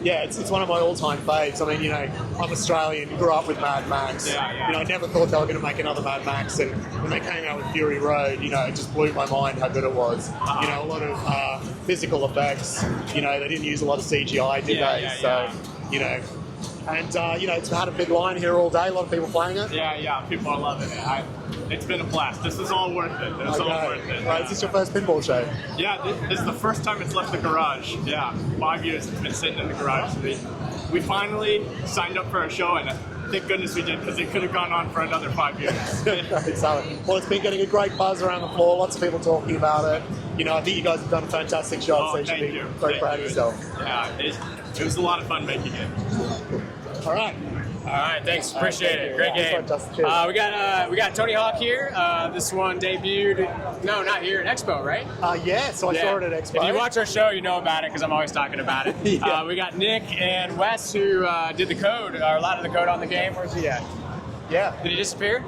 it's one of my all-time faves. I mean, I'm Australian, grew up with Mad Max. I never thought they were going to make another Mad Max, and when they came out with Fury Road, it just blew my mind how good it was. A lot of physical effects. They didn't use a lot of CGI, did they? It's had a big line here all day. A lot of people playing it. People are loving it. It's been a blast. This is all worth it. It's all worth it. Right, is this your first pinball show? Yeah, this is the first time it's left the garage. 5 years it's been sitting in the garage. We finally signed up for a show, and thank goodness we did, because it could have gone on for another 5 years. Well, it's been getting a great buzz around the floor. Lots of people talking about it. I think you guys have done a fantastic job. So you should be very proud of yourself. Yeah, it was a lot of fun making it. All right. Thanks. Appreciate it. Great game. We got Tony Hawk here. This one debuted. No, not here at Expo, right? So I saw it at Expo. If you watch our show, you know about it because I'm always talking about it. We got Nick and Wes who did the code, or a lot of the code on the game. Where's he at? Did he disappear?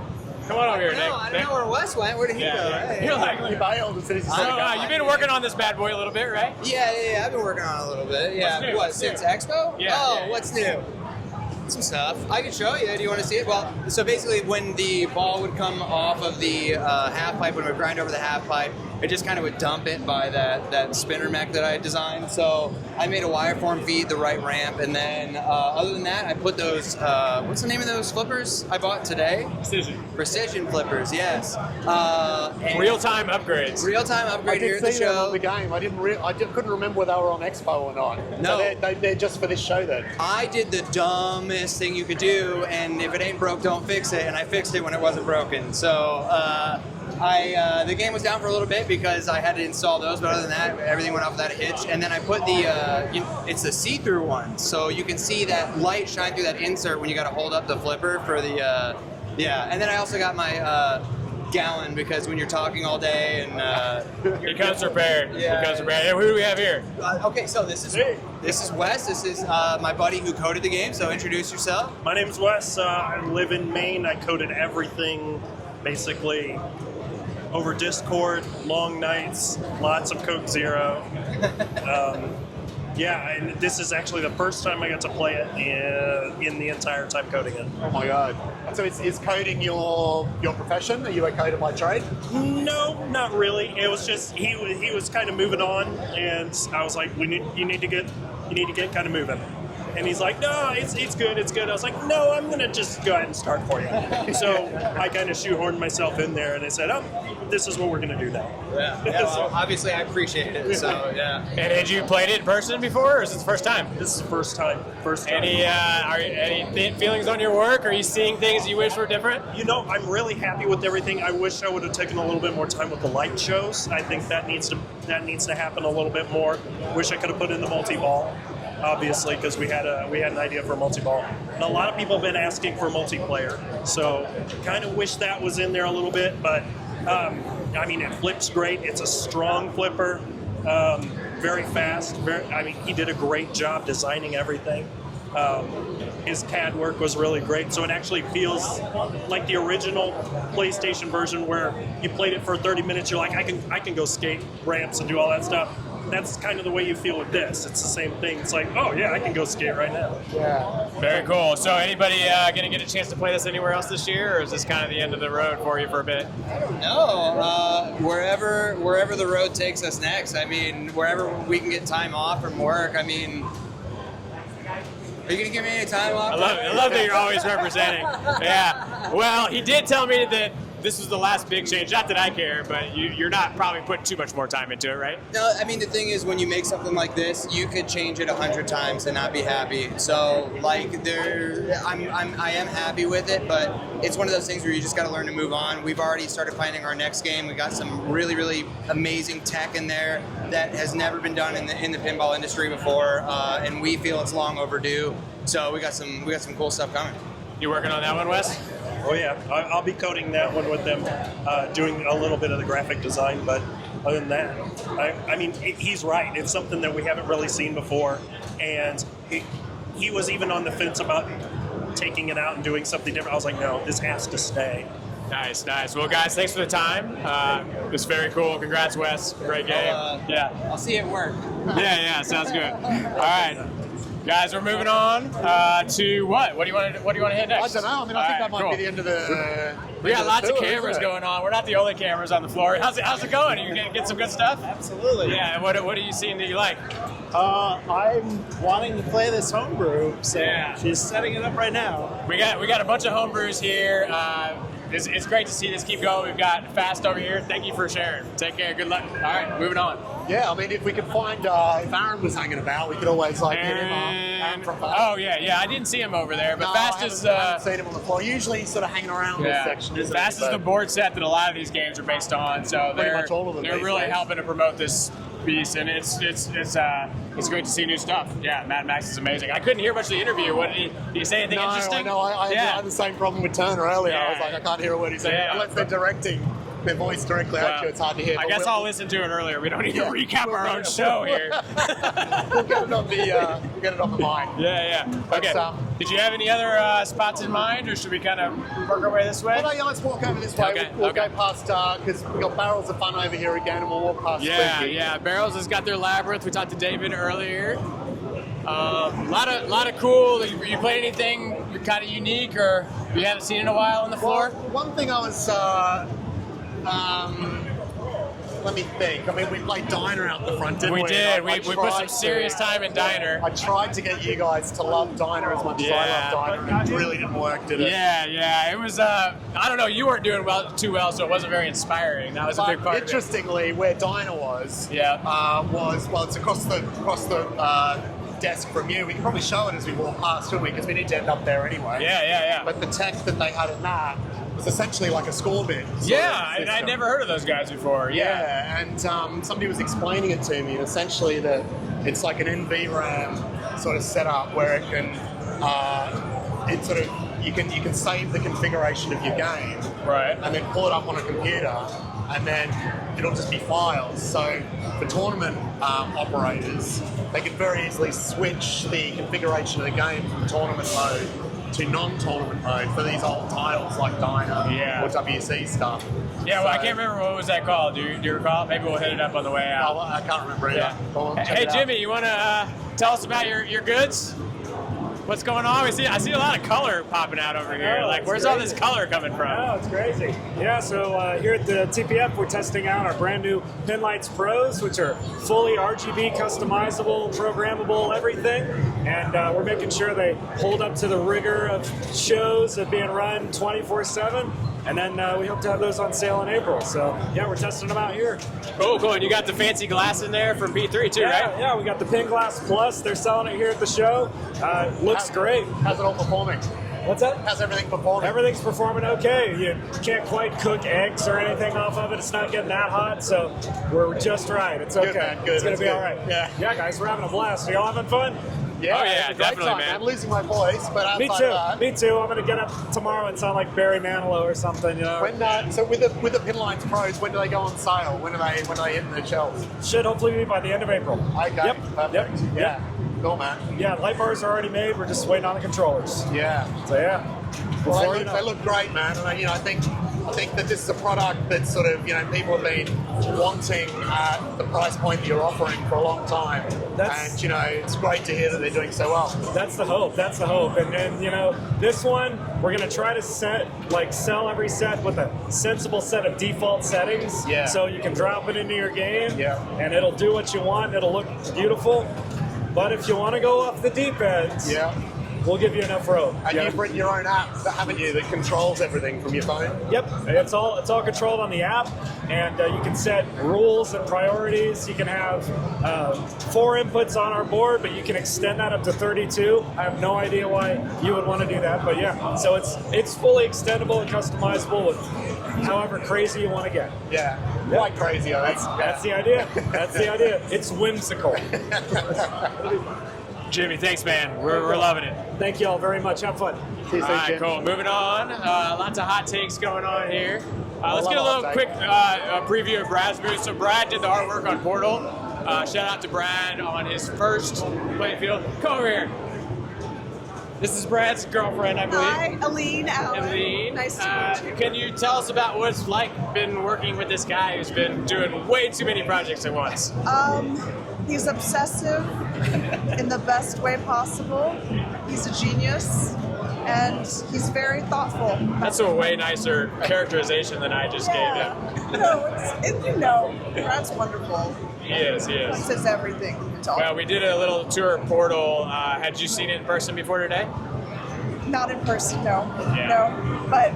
Come on over here, Nick. I don't know where Wes went. Where did he go? Hey. You're like, He bailed as soon as he so, said you've been working on this bad boy a little bit, right? Yeah. I've been working on it a little bit. Yeah. What's new? What, What's since new? Expo? Yeah. What's new? Some stuff. I can show you. Do you want to see it? Well, so basically when the ball would come off of the half pipe, when it would grind over the half pipe, it just kind of would dump it by that spinner mech that I designed. So I made a wireform feed, the right ramp, and then other than that, I put those, what's the name of those flippers I bought today? Precision flippers, yes. Real-time upgrades. Real-time I upgrade here did at the see them show. on the game. I couldn't remember whether they were on Expo or not. No. So they're just for this show then. I did the dumbest thing you could do, and if it ain't broke, don't fix it. And I fixed it when it wasn't broken. So the game was down for a little bit because I had to install those, but other than that, everything went off without a hitch. And then I put it's the see-through one, so you can see that light shine through that insert when you got to hold up the flipper for the And then I also got my gallon because when you're talking all day and He comes prepared. Yeah. He comes prepared. Hey, who do we have here? Okay, so this is Wes. This is my buddy who coded the game. So introduce yourself. My name's Wes. I live in Maine. I coded everything basically over Discord, long nights, lots of Coke Zero. And this is actually the first time I got to play it in the entire time coding it. Oh my god! So is coding your profession? Are you a coder by trade? No, not really. It was just he was kind of moving on, and I was like, you need to get kind of moving. And he's like, no, it's good. I was like, no, I'm gonna just go ahead and start for you. So I kind of shoehorned myself in there, and I said, oh, this is what we're gonna do now. Yeah. Well, obviously I appreciate it. So yeah. And had you played it in person before, or is this the first time? This is the first time. Any feelings on your work? Are you seeing things you wish were different? You know, I'm really happy with everything. I wish I would have taken a little bit more time with the light shows. I think that needs to happen a little bit more. Wish I could have put in the multi-ball, obviously, because we had an idea for multi-ball. And a lot of people have been asking for multiplayer, so kind of wish that was in there a little bit. But I mean, it flips great. It's a strong flipper, very fast. He did a great job designing everything. His CAD work was really great, so it actually feels like the original PlayStation version where you played it for 30 minutes. You're like, I can go skate ramps and do all that stuff. That's kind of the way you feel with this. It's the same thing. It's like, oh yeah, I can go skate right now. Yeah. Very cool. So anybody going to get a chance to play this anywhere else this year, or is this kind of the end of the road for you for a bit? No, wherever the road takes us next. I mean, wherever we can get time off from work. I mean, are you gonna give me any time off? I love that you're always representing. Yeah. Well, he did tell me that this was the last big change. Not that I care, but you're not probably putting too much more time into it, right? No, I mean, the thing is, when you make something like this, you could change it 100 times and not be happy. So, like, I am happy with it, but it's one of those things where you just got to learn to move on. We've already started planning our next game. We got some really, really amazing tech in there that has never been done in the pinball industry before, and we feel it's long overdue. So we got some cool stuff coming. You working on that one, Wes? Oh yeah, I'll be coding that one with them, doing a little bit of the graphic design, but other than that, I mean, he's right. It's something that we haven't really seen before, and he was even on the fence about taking it out and doing something different. I was like, no, this has to stay. Nice. Well, guys, thanks for the time. It's very cool. Congrats, Wes. Great game. I'll see you at work. Yeah, sounds good. All right. Guys, we're moving on to what? What do you want to hit next? I don't know. I mean, I think that might be the end of the. We got lots of cameras going on. We're not the only cameras on the floor. How's it going? Are you gonna get some good stuff? Absolutely. Yeah. What are you seeing that you like? I'm wanting to play this homebrew, so she's setting it up right now. We got a bunch of homebrews here. It's great to see this keep going. We've got Fast over here. Thank you for sharing. Take care. Good luck. All right, moving on. Yeah, I mean, if we could find, if Aaron was hanging about, we could always hit him up. Aaron from Fast. Oh, yeah, I didn't see him over there, but Fast I haven't seen him on the floor. Usually he's sort of hanging around this section. Fast is the board set that a lot of these games are based on, so they're really helping to promote this piece, and it's great to see new stuff. Yeah, Mad Max is amazing. I couldn't hear much of the interview. Did he say anything interesting? I had the same problem with Turner earlier. I was like, I can't hear a word he's saying unless they're directing. their voice directly at you, it's hard to hear. I but guess we'll- I'll listen to it earlier. We don't need to recap our own show here. We'll get it on the mic. Yeah. Okay. Did you have any other spots in mind, or should we kind of work our way this way? Well, no, yeah, let's walk over this way. Okay, We'll go past, because we've got Barrels of Fun over here again, and we'll walk past Franchi. Yeah. Barrels has got their labyrinth. We talked to David earlier. Lot of cool. You played anything kind of unique, or you haven't seen in a while on the floor? Well, one thing I was, let me think. I mean, we played Diner out the front, didn't we? We did. I We put some serious time in Diner. I tried to get you guys to love Diner as much as I love Diner, and it really didn't work, did it? Yeah. It was, I don't know, you weren't doing too well, so it wasn't very inspiring. That was a big part of it. Interestingly, where Diner was, it's across the desk from you. We can probably show it as we walk past, shouldn't we? Because we need to end up there anyway. Yeah. But the tech that they had in that was essentially like a score bid. Yeah, I'd never heard of those guys before. Yeah, and somebody was explaining it to me, and essentially that it's like an NVRAM sort of setup where it can, you can save the configuration of your game, right, and then pull it up on a computer, and then it'll just be files. So for tournament operators, they can very easily switch the configuration of the game from tournament mode to non-tournament mode for these old titles like Diner or WC stuff. Yeah, well, I can't remember what was that called. Do you recall? Maybe we'll hit it up on the way out. Oh, I can't remember either. Yeah. Hey, Jimmy, you want to tell us about your goods? What's going on? I see a lot of color popping out over here. Oh, like, where's all this color coming from? Oh, it's crazy. Yeah, so here at the TPF, we're testing out our brand new Pinlights Pros, which are fully RGB customizable, programmable, everything. And we're making sure they hold up to the rigor of shows of being run 24/7. And then we hope to have those on sale in April. So, yeah, we're testing them out here. Cool. And you got the fancy glass in there from P3 too, right? Yeah, we got the Pin Glass Plus. They're selling it here at the show. Looks great. How's it all performing? What's that? How's everything performing? Everything's performing okay. You can't quite cook eggs or anything off of it. It's not getting that hot, so we're just right. It's okay. Good, man. Good. It's going to be good. all right. Yeah, guys, we're having a blast. Are y'all having fun? Yeah, oh, yeah, it's a great definitely, time, man. I'm losing my voice, but Me outside too. of that, Me too. I'm going to get up tomorrow and sound like Barry Manilow or something. You know. so with the Pinlights Pros, when do they go on sale? When do they hit the shelves? Should hopefully be by the end of April. Okay. Yep. Perfect. Yep. Yeah. Cool, man. Yeah, light bars are already made. We're just waiting on the controllers. Yeah. So yeah. Well, they look great, man. And I think that this is a product that sort of people have been wanting at the price point that you're offering for a long time. And it's great to hear that they're doing so well. That's the hope. And this one we're gonna try to sell every set with a sensible set of default settings. Yeah. So you can drop it into your game. Yeah. And it'll do what you want. It'll look beautiful. But if you want to go off the deep end, we'll give you enough room. And you've written your own app, haven't you, that controls everything from your phone? Yep, it's all controlled on the app, and you can set rules and priorities. You can have 4 inputs on our board, but you can extend that up to 32. I have no idea why you would want to do that, but yeah. So it's fully extendable and customizable with however crazy you want to get. Yeah, quite crazy. That's the idea. That's the idea. It's whimsical. Jimmy, thanks, man. We're loving it. Thank you all very much. Have fun. See you soon, All right, Jim. cool. Moving on. Lots of hot takes going on here. Let's get a little quick preview of Brad's booth. So Brad did the artwork on Portal. Shout out to Brad on his first playing field. Come over here. This is Brad's girlfriend, I believe. Hi, Aline, Alec. Aline. Nice to meet you. Can you tell us about what it's like been working with this guy who's been doing way too many projects at once? He's obsessive in the best way possible. He's a genius, and he's very thoughtful. That's a way nicer characterization than I just gave him. No, Brad's wonderful. He is. He says everything. Well, we did a little tour of Portal. Had you seen it in person before today? Not in person, no. Yeah. No, but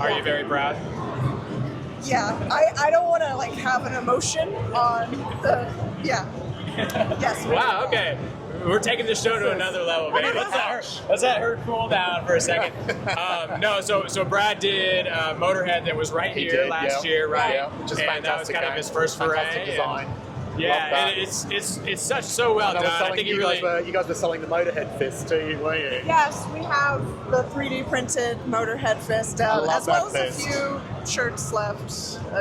Are you very proud? yeah, I don't want to have an emotion on the Yes. Wow. Okay. We're taking the show to another level, man. Let's let her cool down for a second. So Brad did Motorhead that was right here last year, right? Yeah, which is and fantastic. that was kind of his first foray. Fantastic design. Yeah, that. and it's so well done. I think you guys were selling the Motorhead Fist too, weren't you? Yes, we have the 3D printed Motorhead Fist out, as well as a few shirts left.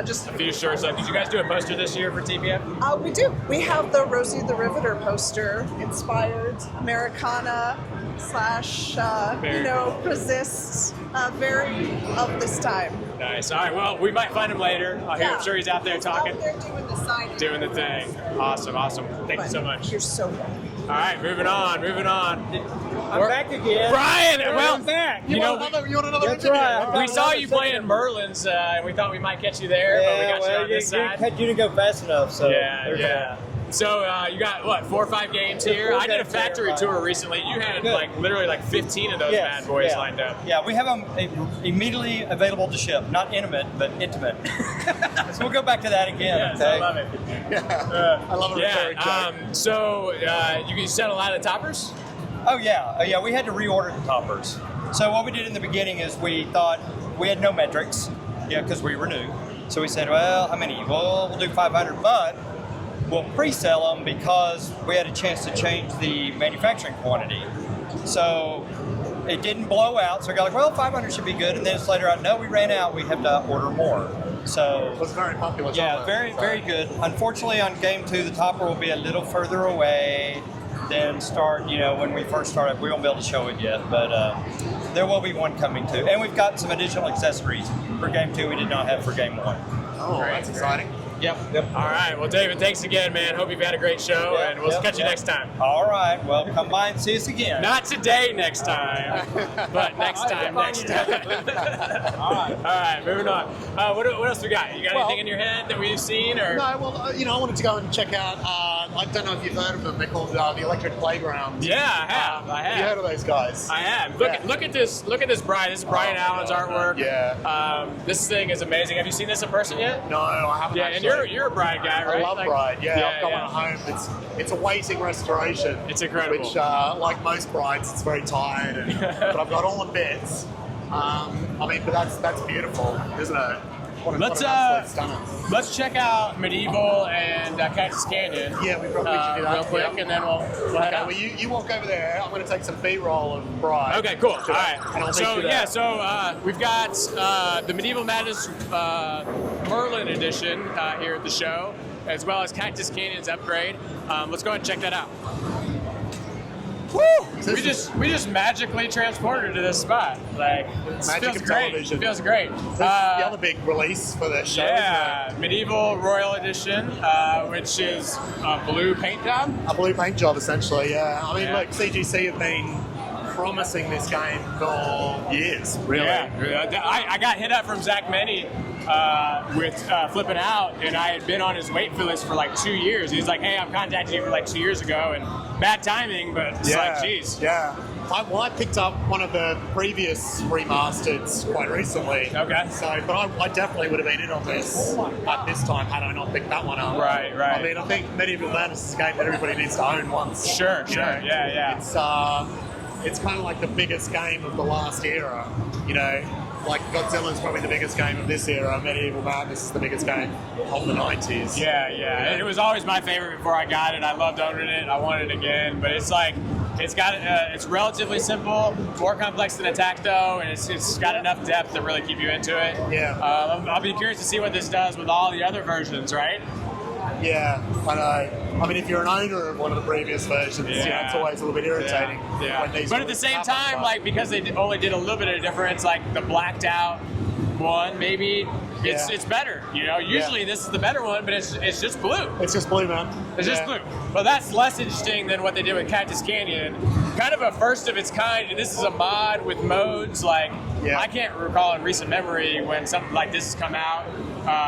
Just a few shirts left. Did you guys do a poster this year for TPF? We do. We have the Rosie the Riveter poster, inspired Americana / resist, very of this time. Nice. All right. Well, we might find him later. I'm sure he's out there talking. Out there doing the signing. Doing the thing. Awesome. Thank you so much. You're so welcome. All right, moving on. I'm back again. Brian, well, I'm back. You want another That's right. We saw you playing Merlin's, and we thought we might catch you there, but we got you on this side. You didn't go fast enough, so Yeah. So you got what, 4 or 5 games here? I did a factory tour recently. You had literally 15 of those bad boys lined up. Yeah, we have them immediately available to ship. Not intimate, but intimate. So we'll go back to that again. Yes, okay? I love it. I love it. So you sent a lot of toppers? Oh yeah, we had to reorder the toppers. So what we did in the beginning is we thought we had no metrics, because we were new. So we said, well, how many? Well, we'll do 500, but we'll pre-sell them because we had a chance to change the manufacturing quantity. So it didn't blow out. So we got like, well, 500 should be good. And then it's later out, no, we ran out. We have to order more. So it was very popular. Yeah, very good. Unfortunately, on game 2, the topper will be a little further away than when we first started. We won't be able to show it yet, but there will be one coming too. And we've got some additional accessories for game 2 we did not have for game 1. Oh, that's exciting. Yep. All right. Well, David, thanks again, man. Hope you've had a great show, and we'll catch you next time. All right. Well, come by and see us again. Not today, next time, but next time. All right. Moving on. What else we got? You got anything in your head that we've seen, or? No. Well, I wanted to go and check out. I don't know if you've heard of them. They're called the Electric Playground. Yeah, I have. Have you heard of those guys? I have. Look at this. Look at this, Brian. This is Brian Allen's artwork. Yeah. This thing is amazing. Have you seen this in person yet? No, I haven't. Yeah, actually. and you're a Bride guy, right? I love Bride. I've got one at home. It's a waiting restoration. It's incredible. Which, like most brides, it's very tired. But I've got all the bits. But that's beautiful, isn't it? Let's check out Medieval and Cactus Canyon. Yeah, we probably should do that real quick, and then we'll head out. Well, you walk over there. I'm going to take some B-roll of Bride. Okay, cool. All right. And I'll So we've got the Medieval Madness Merlin edition here at the show, as well as Cactus Canyon's upgrade. Let's go ahead and check that out. Woo! We just magically transported to this spot. Like, it feels great. It feels great. The other big release for the show. Yeah, Medieval Royal Edition, which is a blue paint job. A blue paint job, essentially. Yeah. Look, CGC have been promising this game for years. Really. Yeah. I got hit up from Zach Meny with Flipping Out, and I had been on his wait for list for 2 years. He's like, hey, I'm contacting you for 2 years ago, and bad timing, but it's geez. Yeah. I picked up one of the previous remasters quite recently. Okay. But I definitely would have been in on this at this time had I not picked that one up. Right. I think Medieval Madness is a game that everybody needs to own once. Sure. Yeah. It's kind of like the biggest game of the last era, Like Godzilla's probably the biggest game of this era. Medieval Madness is the biggest game of the 90s. Yeah. It was always my favorite before I got it. I loved owning it. I want it again. But it's relatively simple, more complex than Attack though, and it's got enough depth to really keep you into it. Yeah. I'll be curious to see what this does with all the other versions, right? Yeah, I know. If you're an owner of one of the previous versions, it's always a little bit irritating. Yeah. When these but at the same time, because they only did a little bit of difference, the blacked out one, maybe it's better. Usually this is the better one, but it's just blue. It's just blue, man. It's just blue. Well, that's less interesting than what they did with Cactus Canyon. Kind of a first of its kind, and this is a mod with modes. I can't recall in recent memory when something like this has come out.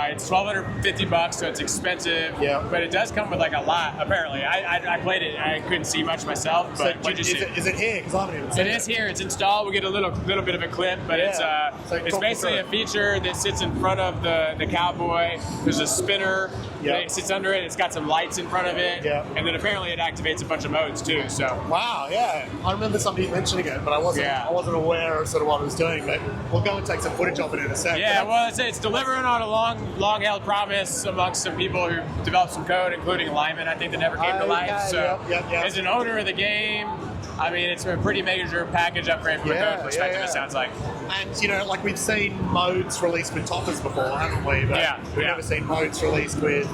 It's $1,250, so it's expensive. Yeah. But it does come with a lot. Apparently, I played it. I couldn't see much myself. But what did you see? Is it here? Because I haven't even seen it. It is here. It's installed. We get a little bit of a clip, but it's basically a feature that sits in front of the cowboy. There's a spinner. It sits under it. It's got some lights in front of it. Yeah. And then apparently it activates a bunch of modes too. So. Wow. Yeah. I remember somebody mentioning it, but I wasn't aware of sort of what it was doing. But we'll go and take some footage of it in a sec. Yeah. Well, it's delivering on a long long-held promise amongst some people who developed some code, including Lyman, I think, that never came to life. So as an owner of the game, I mean, it's a pretty major package upgrade from a code perspective, it sounds like. And, you know, like we've seen modes released with toppers before, haven't we? But we've never seen modes released with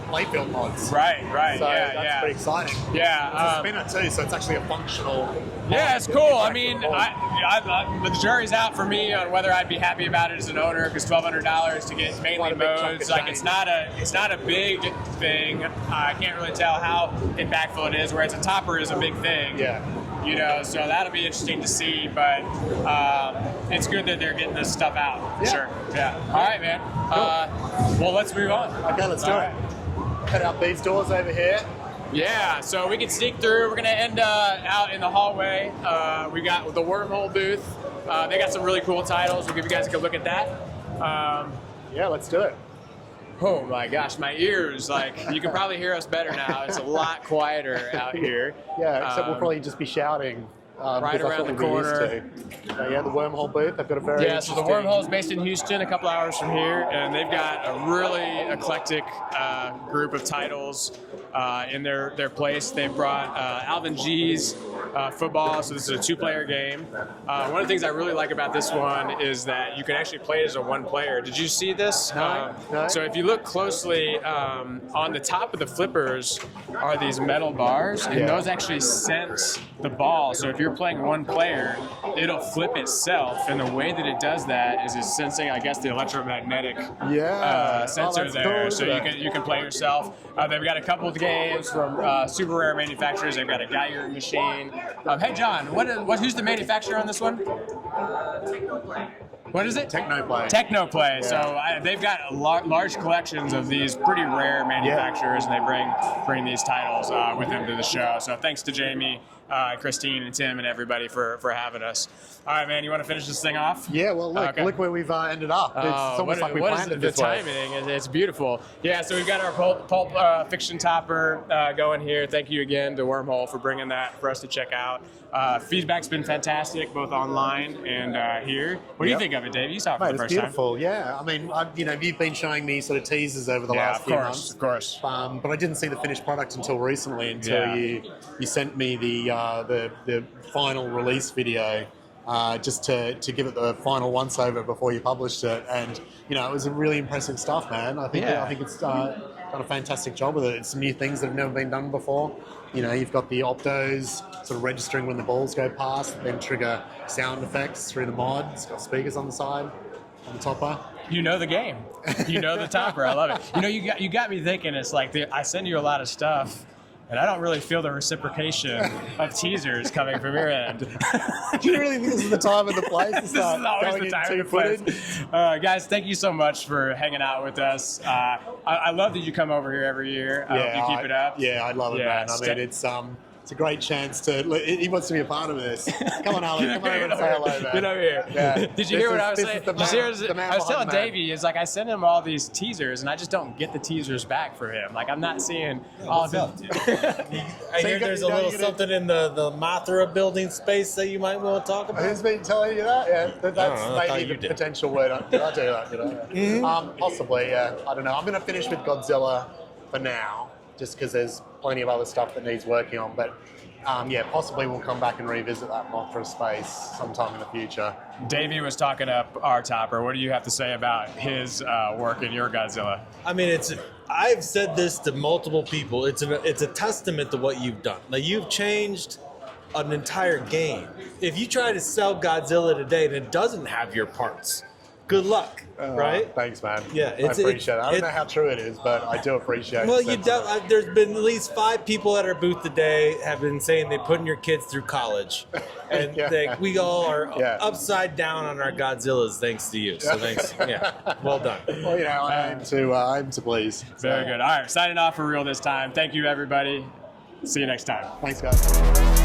playfield mods. Right. So that's pretty exciting. Yeah. It's a spinner too, so it's actually a functional. Yeah, it's cool. I mean, the jury's out for me on whether I'd be happy about it as an owner, because $1,200 to get mainly modes, like it's not a big thing. I can't really tell how impactful it is. Whereas a topper is a big thing. Yeah. You know, so that'll be interesting to see, but it's good that they're getting this stuff out. For sure. Yeah. All right, man. Well, let's move on. Okay, let's do it. Head out these doors over here. Yeah, so we can sneak through. We're going to end out in the hallway. We got the Wormhole booth. They got some really cool titles. We'll give you guys a good look at that. Yeah, let's do it. Oh my gosh, my ears, like, you can probably hear us better now. It's a lot quieter out here. Yeah, except we'll probably just be shouting. Right around the corner. Yeah, the Wormhole booth. They've got a very so the Wormhole is based in Houston, a couple hours from here, and they've got a really eclectic group of titles in their place. They've brought Alvin G's football, so this is a two-player game. One of the things I really like about this one is that you can actually play it as a one-player. Did you see this? No. So if you look closely, on the top of the flippers are these metal bars, and those actually sense the ball. So if you're playing one player, it'll flip itself, and the way that it does that is it's sensing, I guess, the electromagnetic sensor there. Cool, so you can play yourself. They've got a couple of games from super rare manufacturers. They've got a Geiger machine. Hey John, who's the manufacturer on this one? What is it? Technoplay. Technoplay. Yeah. So they've got large collections of these pretty rare manufacturers, and they bring these titles with them to the show. So thanks to Jamie, Christine, and Tim, and everybody for having us. All right, man, you want to finish this thing off? Yeah, well, look where we've ended up. It's almost like we planned it this way. The timing, it's beautiful. Yeah, so we've got our pulp fiction topper going here. Thank you again to Wormhole for bringing that for us to check out. Feedback's been fantastic, both online and here. What do you think of it, Dave? You saw it for the first time. It's beautiful, yeah. I mean, you've been showing me sort of teasers over the last few months. Of course. But I didn't see the finished product until recently, until you sent me the final release video. Just to give it the final once-over before you published it. And, it was a really impressive stuff, man. I think it's done a fantastic job with it. It's some new things that have never been done before. You've got the optos sort of registering when the balls go past, then trigger sound effects through the mod. It's got speakers on the side, on the topper. You know the game. You know the topper. I love it. You got me thinking, it's like, I send you a lot of stuff, and I don't really feel the reciprocation of teasers coming from your end. Do you really think this is the time and the place to This start is always going the time into and the place. footage? Guys, thank you so much for hanging out with us. I love that you come over here every year. I hope you keep it up. Yeah, I love it, man. I mean, it's a great chance to. He wants to be a part of this. Come on, Alec. Come over and say hello, man. Get over here. Yeah. Did you hear what I was saying? I was telling Mann. Davey, is like I send him all these teasers, and I just don't get the teasers back for him. Like I'm not seeing all of it. I hear there's a little something in the Mothra building space that you might want to talk about. Who's been telling you that? Yeah, that's maybe the potential word. Did I do that? Possibly, yeah. I don't know. I'm going to finish with Godzilla for now, just because there's plenty of other stuff that needs working on. But possibly we'll come back and revisit that Mothra space sometime in the future. Davey was talking up our topper. What do you have to say about his work in your Godzilla? I mean, I've said this to multiple people. It's a testament to what you've done. Like, you've changed an entire game. If you try to sell Godzilla today and it doesn't have your parts, good luck, right? Thanks, man. Yeah, I appreciate it. I don't know how true it is, but I do appreciate it. Well, there's been at least 5 people at our booth today have been saying they're putting your kids through college. And we all are upside down on our Godzillas thanks to you. So thanks. Well done. Well, I aim to please. Very good. All right, signing off for real this time. Thank you, everybody. See you next time. Thanks, guys.